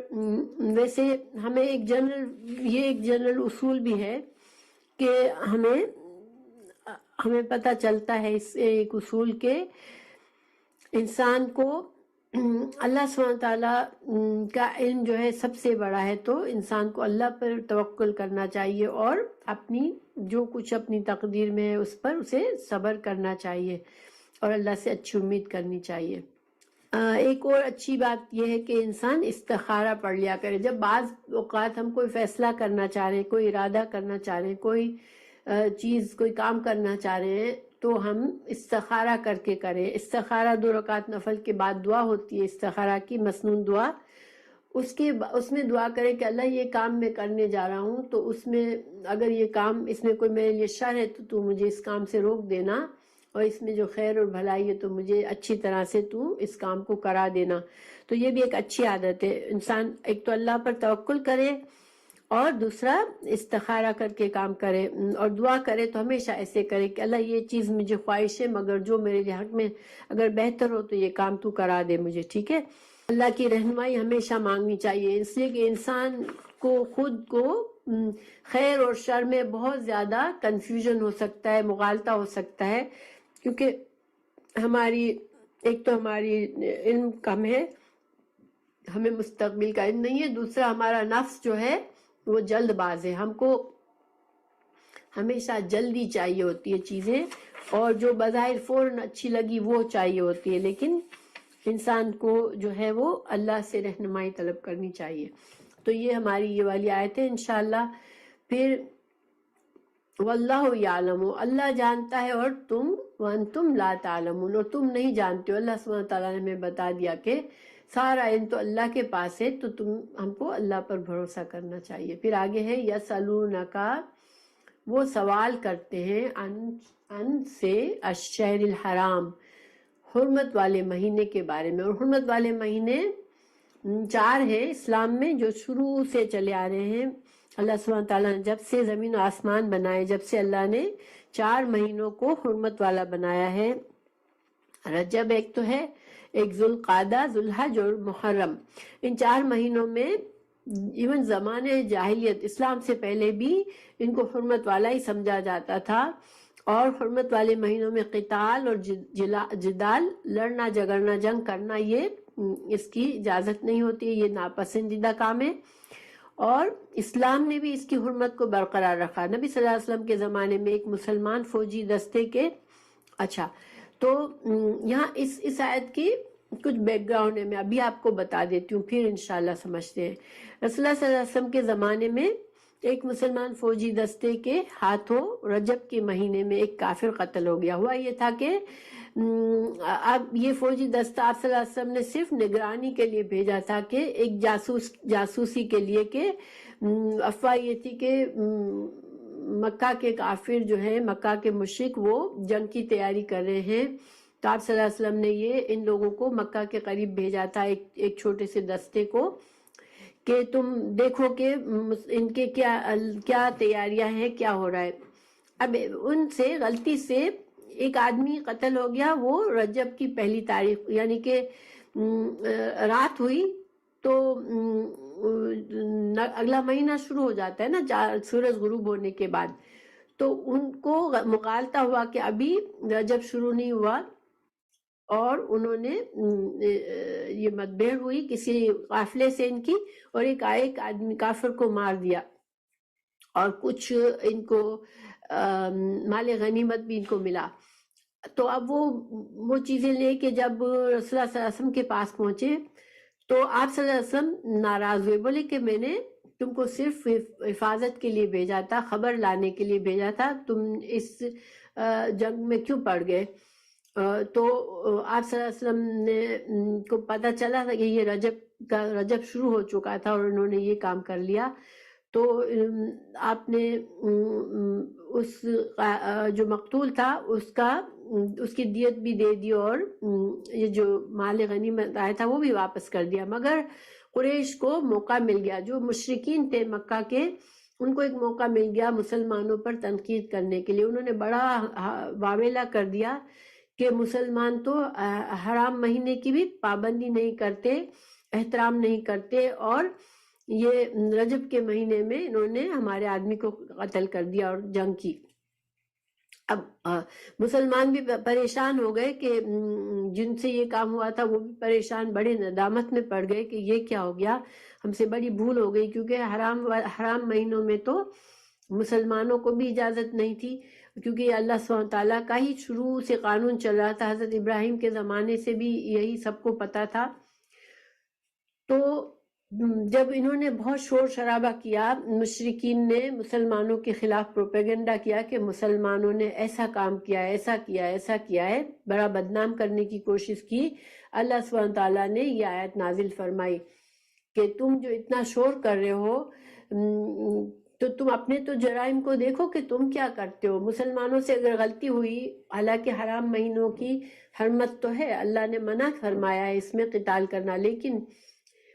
ویسے ہمیں ایک جنرل اصول بھی ہے کہ ہمیں پتہ چلتا ہے اس ایک اصول کے انسان کو اللہ سبحانہ تعالیٰ کا علم جو ہے سب سے بڑا ہے، تو انسان کو اللہ پر توکل کرنا چاہیے اور جو کچھ اپنی تقدیر میں ہے اس پر اسے صبر کرنا چاہیے اور اللہ سے اچھی امید کرنی چاہیے۔ ایک اور اچھی بات یہ ہے کہ انسان استخارہ پڑھ لیا کرے۔ جب بعض اوقات ہم کوئی فیصلہ کرنا چاہ رہے ہیں، کوئی ارادہ کرنا چاہ رہے ہیں، کوئی کام کرنا چاہ رہے ہیں، تو ہم استخارہ کر کے کریں۔ استخارہ 2 رکعت نفل کے بعد دعا ہوتی ہے، استخارہ کی مسنون دعا، اس میں دعا کریں کہ اللہ یہ کام میں کرنے جا رہا ہوں، تو اس میں اگر یہ کام اس میں کوئی میرے لیے شر ہے تو مجھے اس کام سے روک دینا، اور اس میں جو خیر اور بھلائی ہے تو مجھے اچھی طرح سے اس کام کو کرا دینا۔ تو یہ بھی ایک اچھی عادت ہے، انسان ایک تو اللہ پر توکل کرے اور دوسرا استخارہ کر کے کام کرے، اور دعا کرے تو ہمیشہ ایسے کرے کہ اللہ یہ چیز مجھے خواہش ہے، مگر جو میرے لیے حق میں اگر بہتر ہو تو یہ کام تو کرا دے مجھے، ٹھیک ہے۔ اللہ کی رہنمائی ہمیشہ مانگنی چاہیے، اس لیے کہ انسان کو خود کو خیر اور شر میں بہت زیادہ کنفیوژن ہو سکتا ہے، مغالطہ ہو سکتا ہے، کیونکہ ایک تو ہماری علم کم ہے، ہمیں مستقبل کا علم نہیں ہے، دوسرا ہمارا نفس جو ہے وہ جلد باز ہے، ہم کو ہمیشہ جلدی چاہیے ہوتی ہے چیزیں، اور جو بظاہر فوراً اچھی لگی وہ چاہیے ہوتی ہے، لیکن انسان کو جو ہے وہ اللہ سے رہنمائی طلب کرنی چاہیے۔ تو یہ ہماری یہ والی آیت ہے انشاءاللہ۔ پھر واللہ یعلم، اللہ جانتا ہے اور تم وانتم لا تعلمون، اور تم نہیں جانتے ہو۔ اللہ سبحانہ تعالیٰ نے ہمیں بتا دیا کہ سارا علم تو اللہ کے پاس ہے، تو ہم کو اللہ پر بھروسہ کرنا چاہیے۔ پھر آگے ہے یسألونکا، وہ سوال کرتے ہیں ان سے الشہر الحرام، حرمت والے مہینے کے بارے میں۔ اور حرمت والے مہینے 4 ہیں اسلام میں جو شروع سے چلے آ رہے ہیں۔ اللہ سبحانہ تعالیٰ نے جب سے زمین و آسمان بنائے، جب سے اللہ نے 4 مہینوں کو حرمت والا بنایا ہے۔ رجب ایک تو ہے، ایک ذوالقعدہ، ذوالحج اور محرم۔ ان 4 مہینوں میں ایون زمانے جاہلیت، اسلام سے پہلے بھی ان کو حرمت والا ہی سمجھا جاتا تھا، اور حرمت والے مہینوں میں قتال اور جدال، لڑنا جھگڑنا، جنگ کرنا، یہ اس کی اجازت نہیں ہوتی، یہ ناپسندیدہ کام ہے۔ اور اسلام نے بھی اس کی حرمت کو برقرار رکھا۔ نبی صلی اللہ علیہ وسلم کے زمانے میں ایک مسلمان فوجی دستے کے اچھا تو یہاں اس آیت کی کچھ بیک گراؤنڈ ہے، میں ابھی آپ کو بتا دیتی ہوں، پھر انشاءاللہ سمجھتے ہیں۔ رسول اللہ صلی اللہ علیہ وسلم کے زمانے میں ایک مسلمان فوجی دستے کے ہاتھوں رجب کے مہینے میں ایک کافر قتل ہو گیا۔ ہوا یہ تھا کہ اب یہ فوجی دستہ آپ صلی اللہ علیہ وسلم نے صرف نگرانی کے لیے بھیجا تھا، کہ ایک جاسوسی کے لیے، کہ افواہ یہ تھی کہ مکہ کے کافر جو ہے، مکہ کے مشرک، وہ جنگ کی تیاری کر رہے ہیں، تو آپ صلی اللہ علیہ وسلم نے یہ ان لوگوں کو مکہ کے قریب بھیجا تھا، ایک چھوٹے سے دستے کو، کہ تم دیکھو کہ ان کے کیا تیاریاں ہیں، کیا ہو رہا ہے۔ اب ان سے غلطی سے ایک آدمی قتل ہو گیا، وہ رجب کی 1 تاریخ، یعنی کہ رات ہوئی تو اگلا مہینہ شروع ہو جاتا ہے نا سورج غروب ہونے کے بعد، تو ان کو مغالطہ ہوا کہ ابھی رجب شروع نہیں ہوا، اور انہوں نے یہ مدبھیڑ ہوئی کسی قافلے سے ان کی، اور ایک آدمی کافر کو مار دیا، اور کچھ ان کو مال غنیمت بھی ان کو ملا۔ تو اب وہ چیزیں لے کے جب رسول اللہ صلی اللہ علیہ وسلم کے پاس پہنچے، تو آپ صلی اللہ علیہ وسلم ناراض ہوئے، بولے کہ میں نے تم کو صرف حفاظت کے لیے بھیجا تھا، خبر لانے کے لیے بھیجا تھا، تم اس جنگ میں کیوں پڑ گئے؟ تو آپ صلی اللہ علیہ وسلم نے کو پتہ چلا تھا کہ یہ رجب شروع ہو چکا تھا، اور انہوں نے یہ کام کر لیا، تو آپ نے اس جو مقتول تھا اس کی دیت بھی دے دی، اور یہ جو مال غنیمت آیا تھا وہ بھی واپس کر دیا۔ مگر قریش کو موقع مل گیا، جو مشرکین تھے مکہ کے، ان کو ایک موقع مل گیا مسلمانوں پر تنقید کرنے کے لیے۔ انہوں نے بڑا واویلا کر دیا کہ مسلمان تو حرام مہینے کی بھی پابندی نہیں کرتے، احترام نہیں کرتے، اور یہ رجب کے مہینے میں انہوں نے ہمارے آدمی کو قتل کر دیا اور جنگ کی۔ اب مسلمان بھی پریشان ہو گئے، کہ جن سے یہ کام ہوا تھا وہ بھی پریشان، بڑے ندامت میں پڑ گئے کہ یہ کیا ہو گیا، ہم سے بڑی بھول ہو گئی، کیونکہ حرام مہینوں میں تو مسلمانوں کو بھی اجازت نہیں تھی، کیونکہ یہ اللہ سبحانہ تعالیٰ کا ہی شروع سے قانون چل رہا تھا، حضرت ابراہیم کے زمانے سے بھی یہی سب کو پتا تھا۔ تو جب انہوں نے بہت شور شرابہ کیا، مشرکین نے مسلمانوں کے خلاف پروپیگنڈا کیا کہ مسلمانوں نے ایسا کام کیا، ایسا کیا، ایسا کیا ہے، بڑا بدنام کرنے کی کوشش کی، اللہ سبحانہ تعالیٰ نے یہ آیت نازل فرمائی کہ تم جو اتنا شور کر رہے ہو، تو تم اپنے تو جرائم کو دیکھو کہ تم کیا کرتے ہو۔ مسلمانوں سے اگر غلطی ہوئی، حالانکہ حرام مہینوں کی حرمت تو ہے، اللہ نے منع فرمایا ہے اس میں قتال کرنا، لیکن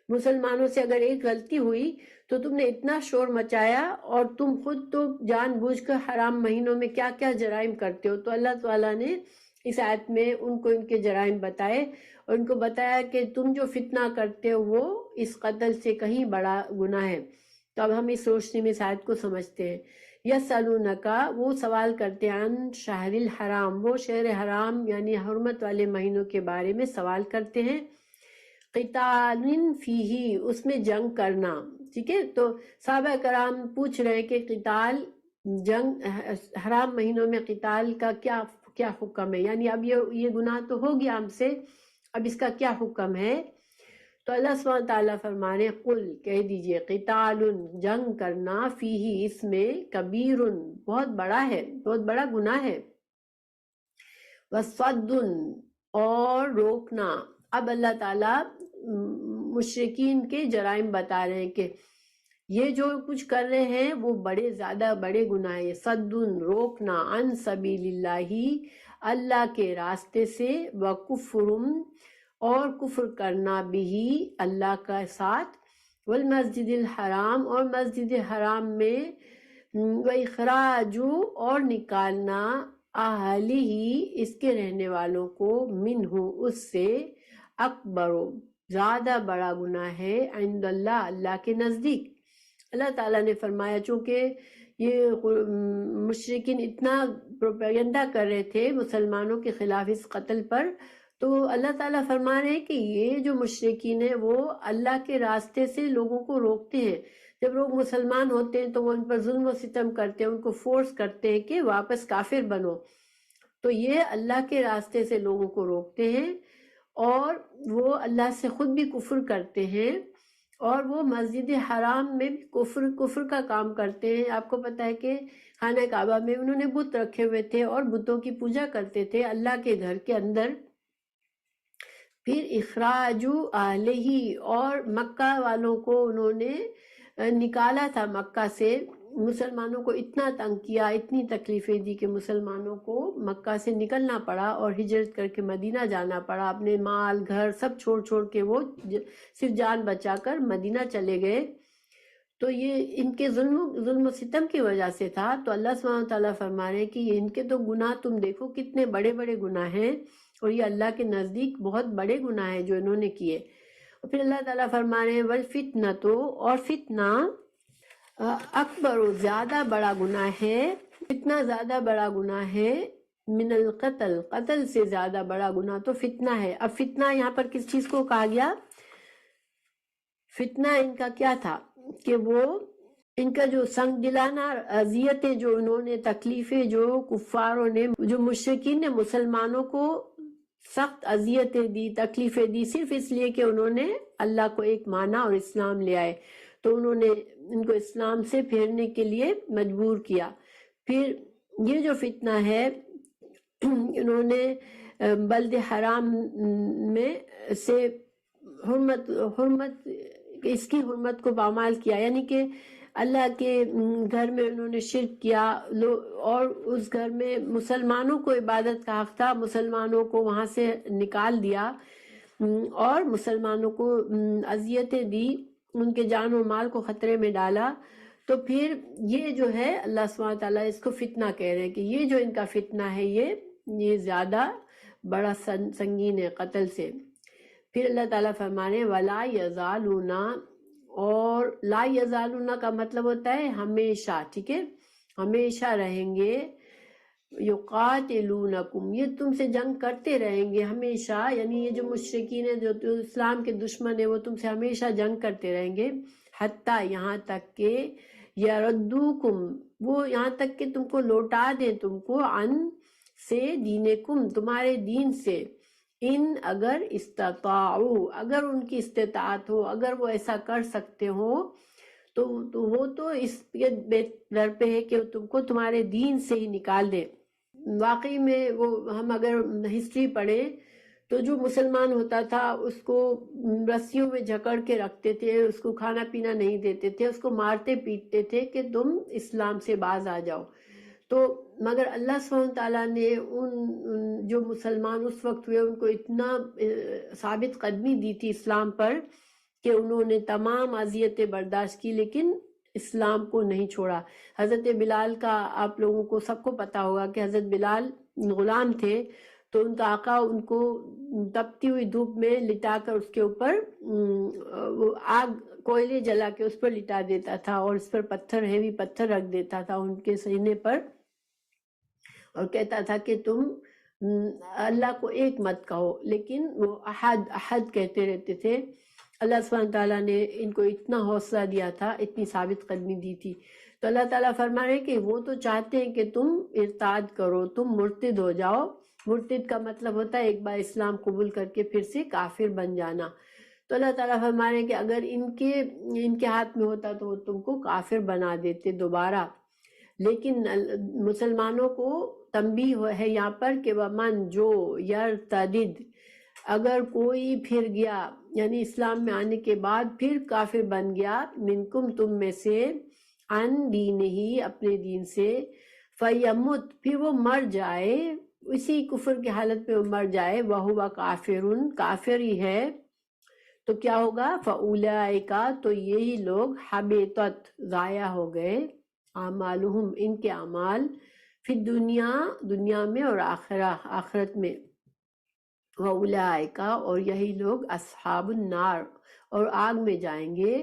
مسلمانوں سے اگر ایک غلطی ہوئی تو تم نے اتنا شور مچایا، اور تم خود تو جان بوجھ کر حرام مہینوں میں کیا کیا جرائم کرتے ہو، تو اللہ تعالیٰ نے اس آیت میں ان کو ان کے جرائم بتائے، اور ان کو بتایا کہ تم جو فتنہ کرتے ہو وہ اس قتل سے کہیں بڑا گناہ ہے۔ تو اب ہم اس روشنی میں اس آیت کو سمجھتے ہیں۔ یسألونکا، وہ سوال کرتے ہیں، عن شہر الحرام، وہ شہر حرام یعنی حرمت والے مہینوں کے بارے میں سوال کرتے ہیں، قتال فیہ، اس میں جنگ کرنا، ٹھیک ہے۔ تو صحابہ کرام پوچھ رہے ہیں کہ قتال، جنگ، حرام مہینوں میں قتال کا کیا حکم ہے، یعنی اب یہ گناہ تو ہو گیا ہم سے، اب اس کا کیا حکم ہے؟ تو اللہ سبحانہ تعالیٰ فرمانے، قل، کہہ دیجئے، قتال، جنگ کرنا، فیہ، اس میں، کبیر، بہت بڑا ہے، بہت بڑا گناہ ہے، وصد، اور روکنا۔ اب اللہ تعالیٰ مشرکین کے جرائم بتا رہے ہیں کہ یہ جو کچھ کر رہے ہیں وہ بڑے زیادہ بڑے گناہ ہیں. صدن روکنا، عن سبیل اللہ اللہ کے راستے سے، وکفرم اور کفر کرنا بھی اللہ کا ساتھ، والمسجد الحرام اور مسجد حرام میں، وَإِخْرَاجُ اور نکالنا، اہلہ اس کے رہنے والوں کو، منہ اس سے، اکبر زیادہ بڑا گناہ ہے، عند اللہ اللہ کے نزدیک. اللہ تعالیٰ نے فرمایا چونکہ یہ مشرکین اتنا پروپیگنڈا کر رہے تھے مسلمانوں کے خلاف اس قتل پر، تو اللہ تعالیٰ فرما رہے ہیں کہ یہ جو مشرکین ہیں وہ اللہ کے راستے سے لوگوں کو روکتے ہیں. جب لوگ مسلمان ہوتے ہیں تو وہ ان پر ظلم و ستم کرتے ہیں، ان کو فورس کرتے ہیں کہ واپس کافر بنو. تو یہ اللہ کے راستے سے لوگوں کو روکتے ہیں، اور وہ اللہ سے خود بھی کفر کرتے ہیں، اور وہ مسجد حرام میں بھی کفر کا کام کرتے ہیں. آپ کو پتہ ہے کہ خانہ کعبہ میں انہوں نے بت رکھے ہوئے تھے اور بتوں کی پوجا کرتے تھے اللہ کے گھر کے اندر. پھر اخراج اہلہ اور مکہ والوں کو انہوں نے نکالا تھا مکہ سے. مسلمانوں کو اتنا تنگ کیا، اتنی تکلیفیں دی کہ مسلمانوں کو مکہ سے نکلنا پڑا اور ہجرت کر کے مدینہ جانا پڑا. اپنے مال گھر سب چھوڑ کے وہ صرف جان بچا کر مدینہ چلے گئے. تو یہ ان کے ظلم و ستم کی وجہ سے تھا. تو اللہ سبحانہ وتعالیٰ فرما رہے ہیں کہ ان کے تو گناہ تم دیکھو کتنے بڑے بڑے گناہ ہیں، اور یہ اللہ کے نزدیک بہت بڑے گناہ ہیں جو انہوں نے کیے. اور پھر اللہ تعالیٰ فرما رہے ہیں والفتنہ اور فتنہ اکبر زیادہ بڑا گناہ ہے، فتنہ زیادہ بڑا گناہ ہے، من القتل قتل سے زیادہ بڑا گناہ تو فتنہ ہے. اب فتنہ یہاں پر کس چیز کو کہا گیا؟ فتنہ ان کا کیا تھا کہ وہ ان کا جو سنگ دلانہ اذیتیں، جو انہوں نے تکلیفیں، جو کفاروں نے، جو مشرکین نے مسلمانوں کو سخت اذیتیں دی، تکلیفیں دی، صرف اس لیے کہ انہوں نے اللہ کو ایک مانا اور اسلام لے آئے. تو انہوں نے ان کو اسلام سے پھیرنے کے لیے مجبور کیا. پھر یہ جو فتنہ ہے، انہوں نے بلد حرام میں سے حرمت اس کی حرمت کو پامال کیا، یعنی کہ اللہ کے گھر میں انہوں نے شرک کیا، اور اس گھر میں مسلمانوں کو عبادت کا حق تھا، مسلمانوں کو وہاں سے نکال دیا اور مسلمانوں کو اذیتیں دی، ان کے جان و مال کو خطرے میں ڈالا. تو پھر یہ جو ہے اللہ سبحانہ تعالیٰ اس کو فتنہ کہہ رہے ہیں کہ یہ جو ان کا فتنہ ہے یہ زیادہ بڑا سنگین ہے قتل سے. پھر اللہ تعالیٰ فرمانے وَلَا يَزَالُونَ، اور لا یزالون کا مطلب ہوتا ہے ہمیشہ، ٹھیک ہے، ہمیشہ رہیں گے. یقاتلونکم، یہ تم سے جنگ کرتے رہیں گے ہمیشہ، یعنی یہ جو مشرکین ہیں، جو اسلام کے دشمن ہیں، وہ تم سے ہمیشہ جنگ کرتے رہیں گے. حتیٰ یہاں تک کہ یردوکم، وہ یہاں تک کہ تم کو لوٹا دیں تم کو، عن سے دینکم، تمہارے دین سے. ان اگر استطاعو، اگر ان کی استطاعت ہو، اگر وہ ایسا کر سکتے ہو، تو وہ تو اس در پہ ہے کہ تم کو تمہارے دین سے ہی نکال دے. واقعی میں وہ ہم اگر ہسٹری پڑھیں تو جو مسلمان ہوتا تھا اس کو رسیوں میں جکڑ کے رکھتے تھے، اس کو کھانا پینا نہیں دیتے تھے، اس کو مارتے پیٹتے تھے کہ تم اسلام سے باز آ جاؤ. تو مگر اللہ سبحانہ تعالیٰ نے ان جو مسلمان اس وقت ہوئے ان کو اتنا ثابت قدمی دی تھی اسلام پر کہ انہوں نے تمام اذیتیں برداشت کی، لیکن اسلام کو نہیں چھوڑا. حضرت بلال کا آپ لوگوں کو سب کو پتا ہوگا کہ حضرت بلال غلام تھے، تو ان کا آقا ان کو تپتی ہوئی دھوپ میں لٹا کر اس کے اوپر وہ آگ کوئلے جلا کے اس پر لٹا دیتا تھا، اور اس پر پتھر، ہیوی پتھر رکھ دیتا تھا ان کے سینے پر، اور کہتا تھا کہ تم اللہ کو ایک مت کہو، لیکن وہ احد احد کہتے رہتے تھے. اللہ سبحانہ تعالیٰ نے ان کو اتنا حوصلہ دیا تھا، اتنی ثابت قدمی دی تھی. تو اللہ تعالیٰ فرما رہے کہ وہ تو چاہتے ہیں کہ تم ارتاد کرو، تم مرتد ہو جاؤ. مرتد کا مطلب ہوتا ہے ایک بار اسلام قبول کر کے پھر سے کافر بن جانا. تو اللہ تعالیٰ فرما رہے کہ اگر ان کے ہاتھ میں ہوتا تو وہ تم کو کافر بنا دیتے دوبارہ. لیکن مسلمانوں کو تنبیہ ہے یہاں پر کہ ومن جو یرتدد، اگر کوئی پھر گیا یعنی اسلام میں آنے کے بعد پھر کافر بن گیا، منکم تم میں سے، عن دین ہی اپنے دین سے، فیمت پھر وہ مر جائے، اسی کفر کی حالت میں وہ مر جائے، وہو کافرن کافر ہی ہے، تو کیا ہوگا؟ فاولئک تو یہی لوگ حبطت ضائع ہو گئے، اعمالہم ان کے اعمال، فی دنیا میں اور آخرت میں، وَأُولَٰئِکَ اور یہی لوگ اصحاب النار اور آگ میں جائیں گے،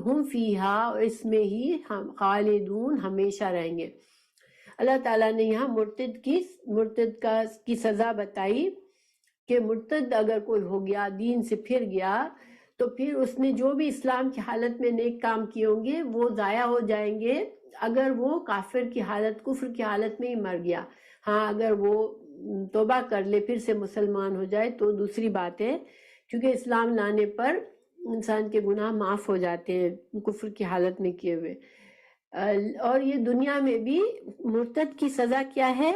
ہم فیہا اور اس میں ہی ہم خالدون ہمیشہ رہیں گے۔ اللہ تعالیٰ نے یہاں مرتد کی سزا بتائی کہ مرتد اگر کوئی ہو گیا، دین سے پھر گیا، تو پھر اس نے جو بھی اسلام کی حالت میں نیک کام کیے ہوں گے وہ ضائع ہو جائیں گے اگر وہ کفر کی حالت میں ہی مر گیا۔ ہاں اگر وہ توبہ کر لے، پھر سے مسلمان ہو جائے تو دوسری بات ہے، کیونکہ اسلام لانے پر انسان کے گناہ معاف ہو جاتے ہیں کفر کی حالت میں کیے ہوئے۔ اور یہ دنیا میں بھی مرتد کی سزا کیا ہے؟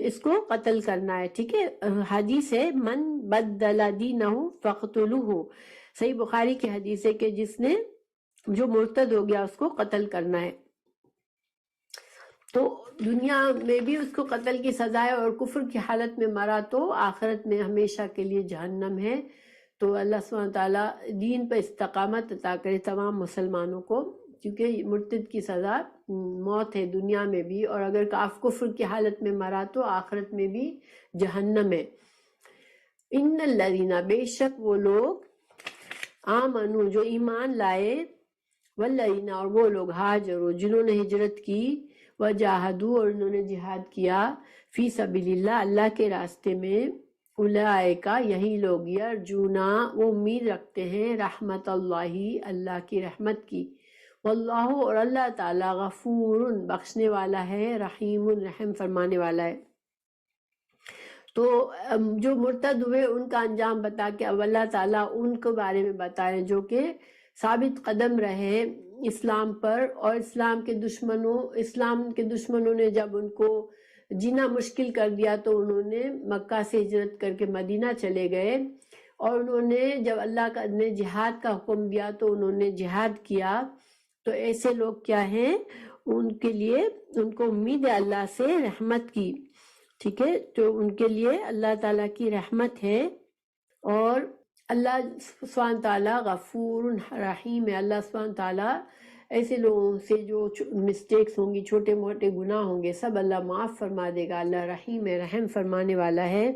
اس کو قتل کرنا ہے، ٹھیک ہے؟ حدیث ہے من بدل دینہ فقتلوہ، صحیح بخاری کی حدیث ہے کہ جو مرتد ہو گیا اس کو قتل کرنا ہے۔ تو دنیا میں بھی اس کو قتل کی سزا ہے، اور کفر کی حالت میں مرا تو آخرت میں ہمیشہ کے لیے جہنم ہے۔ تو اللہ سبحانہ تعالیٰ دین پر استقامت عطا کرے تمام مسلمانوں کو، کیونکہ مرتد کی سزا موت ہے دنیا میں بھی، اور اگر کفر کی حالت میں مرا تو آخرت میں بھی جہنم ہے۔ ان الذین بے شک وہ لوگ، آمنو جو ایمان لائے، والذین اور وہ لوگ ہاجروا جنہوں نے ہجرت کی، وجاہدوا اور انہوں نے جہاد کیا، فی سبیل اللہ اللہ کے راستے میں، اولئک یہی لوگ، یرجونا وہ امید رکھتے ہیں، رحمت اللہ اللہ کی رحمت کی، واللہ اور اللہ تعالی غفور بخشنے والا ہے، رحیم رحم فرمانے والا ہے۔ تو جو مرتد ہوئے ان کا انجام بتا کے اب اللہ تعالیٰ ان کے بارے میں بتا رہے جو کہ ثابت قدم رہے اسلام پر، اور اسلام کے دشمنوں نے جب ان کو جینا مشکل کر دیا تو انہوں نے مکہ سے ہجرت کر کے مدینہ چلے گئے، اور انہوں نے جب اللہ نے جہاد کا حکم دیا تو انہوں نے جہاد کیا۔ تو ایسے لوگ کیا ہیں؟ ان کے لیے ان کو امید ہے اللہ سے رحمت کی، ٹھیک ہے؟ تو ان کے لیے اللہ تعالیٰ کی رحمت ہے، اور اللہ سبحانہ تعالیٰ غفور رحیم ہے۔ اللہ سبحانہ تعالیٰ ایسے لوگوں سے جو مسٹیکس ہوں گی، چھوٹے موٹے گناہ ہوں گے، سب اللہ معاف فرما دے گا۔ اللہ رحیم ہے، رحم فرمانے والا ہے۔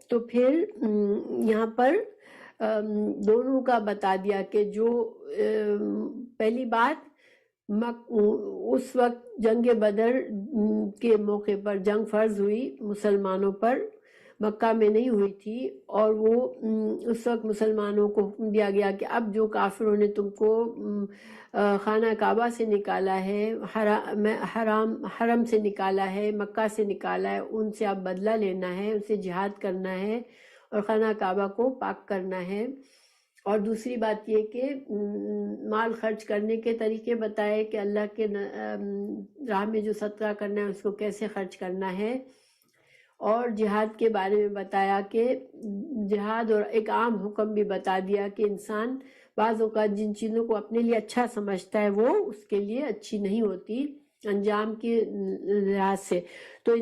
تو پھر یہاں پر دونوں کا بتا دیا کہ جو پہلی بات اس وقت جنگ بدر کے موقع پر جنگ فرض ہوئی مسلمانوں پر، مکہ میں نہیں ہوئی تھی، اور وہ اس وقت مسلمانوں کو حکم دیا گیا کہ اب جو کافروں نے تم کو خانہ کعبہ سے نکالا ہے، حرم سے نکالا ہے، مکہ سے نکالا ہے، ان سے اب بدلہ لینا ہے، ان سے جہاد کرنا ہے اور خانہ کعبہ کو پاک کرنا ہے۔ اور دوسری بات یہ کہ مال خرچ کرنے کے طریقے بتائے کہ اللہ کے راہ میں جو صدقہ کرنا ہے اس کو کیسے خرچ کرنا ہے، اور جہاد کے بارے میں بتایا کہ جہاد، اور ایک عام حکم بھی بتا دیا کہ انسان بعض اوقات جن چیزوں کو اپنے لیے اچھا سمجھتا ہے وہ اس کے لیے اچھی نہیں ہوتی انجام کے لحاظ سے۔ تو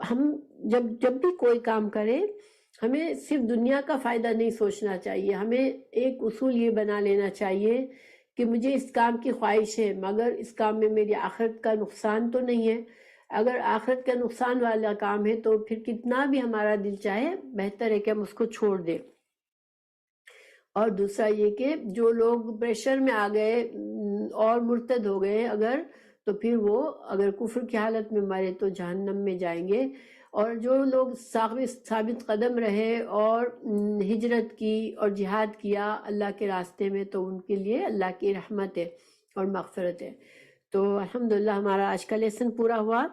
ہم جب بھی کوئی کام کریں ہمیں صرف دنیا کا فائدہ نہیں سوچنا چاہیے، ہمیں ایک اصول یہ بنا لینا چاہیے کہ مجھے اس کام کی خواہش ہے مگر اس کام میں میری آخرت کا نقصان تو نہیں ہے۔ اگر آخرت کا نقصان والا کام ہے تو پھر کتنا بھی ہمارا دل چاہے بہتر ہے کہ ہم اس کو چھوڑ دیں۔ اور دوسرا یہ کہ جو لوگ پریشر میں آ گئے اور مرتد ہو گئے اگر، تو پھر وہ اگر کفر کی حالت میں مرے تو جہنم میں جائیں گے، اور جو لوگ ثابت قدم رہے اور ہجرت کی اور جہاد کیا اللہ کے راستے میں تو ان کے لیے اللہ کی رحمت ہے اور مغفرت ہے۔ تو الحمدللہ ہمارا آج کا لیسن پورا ہوا۔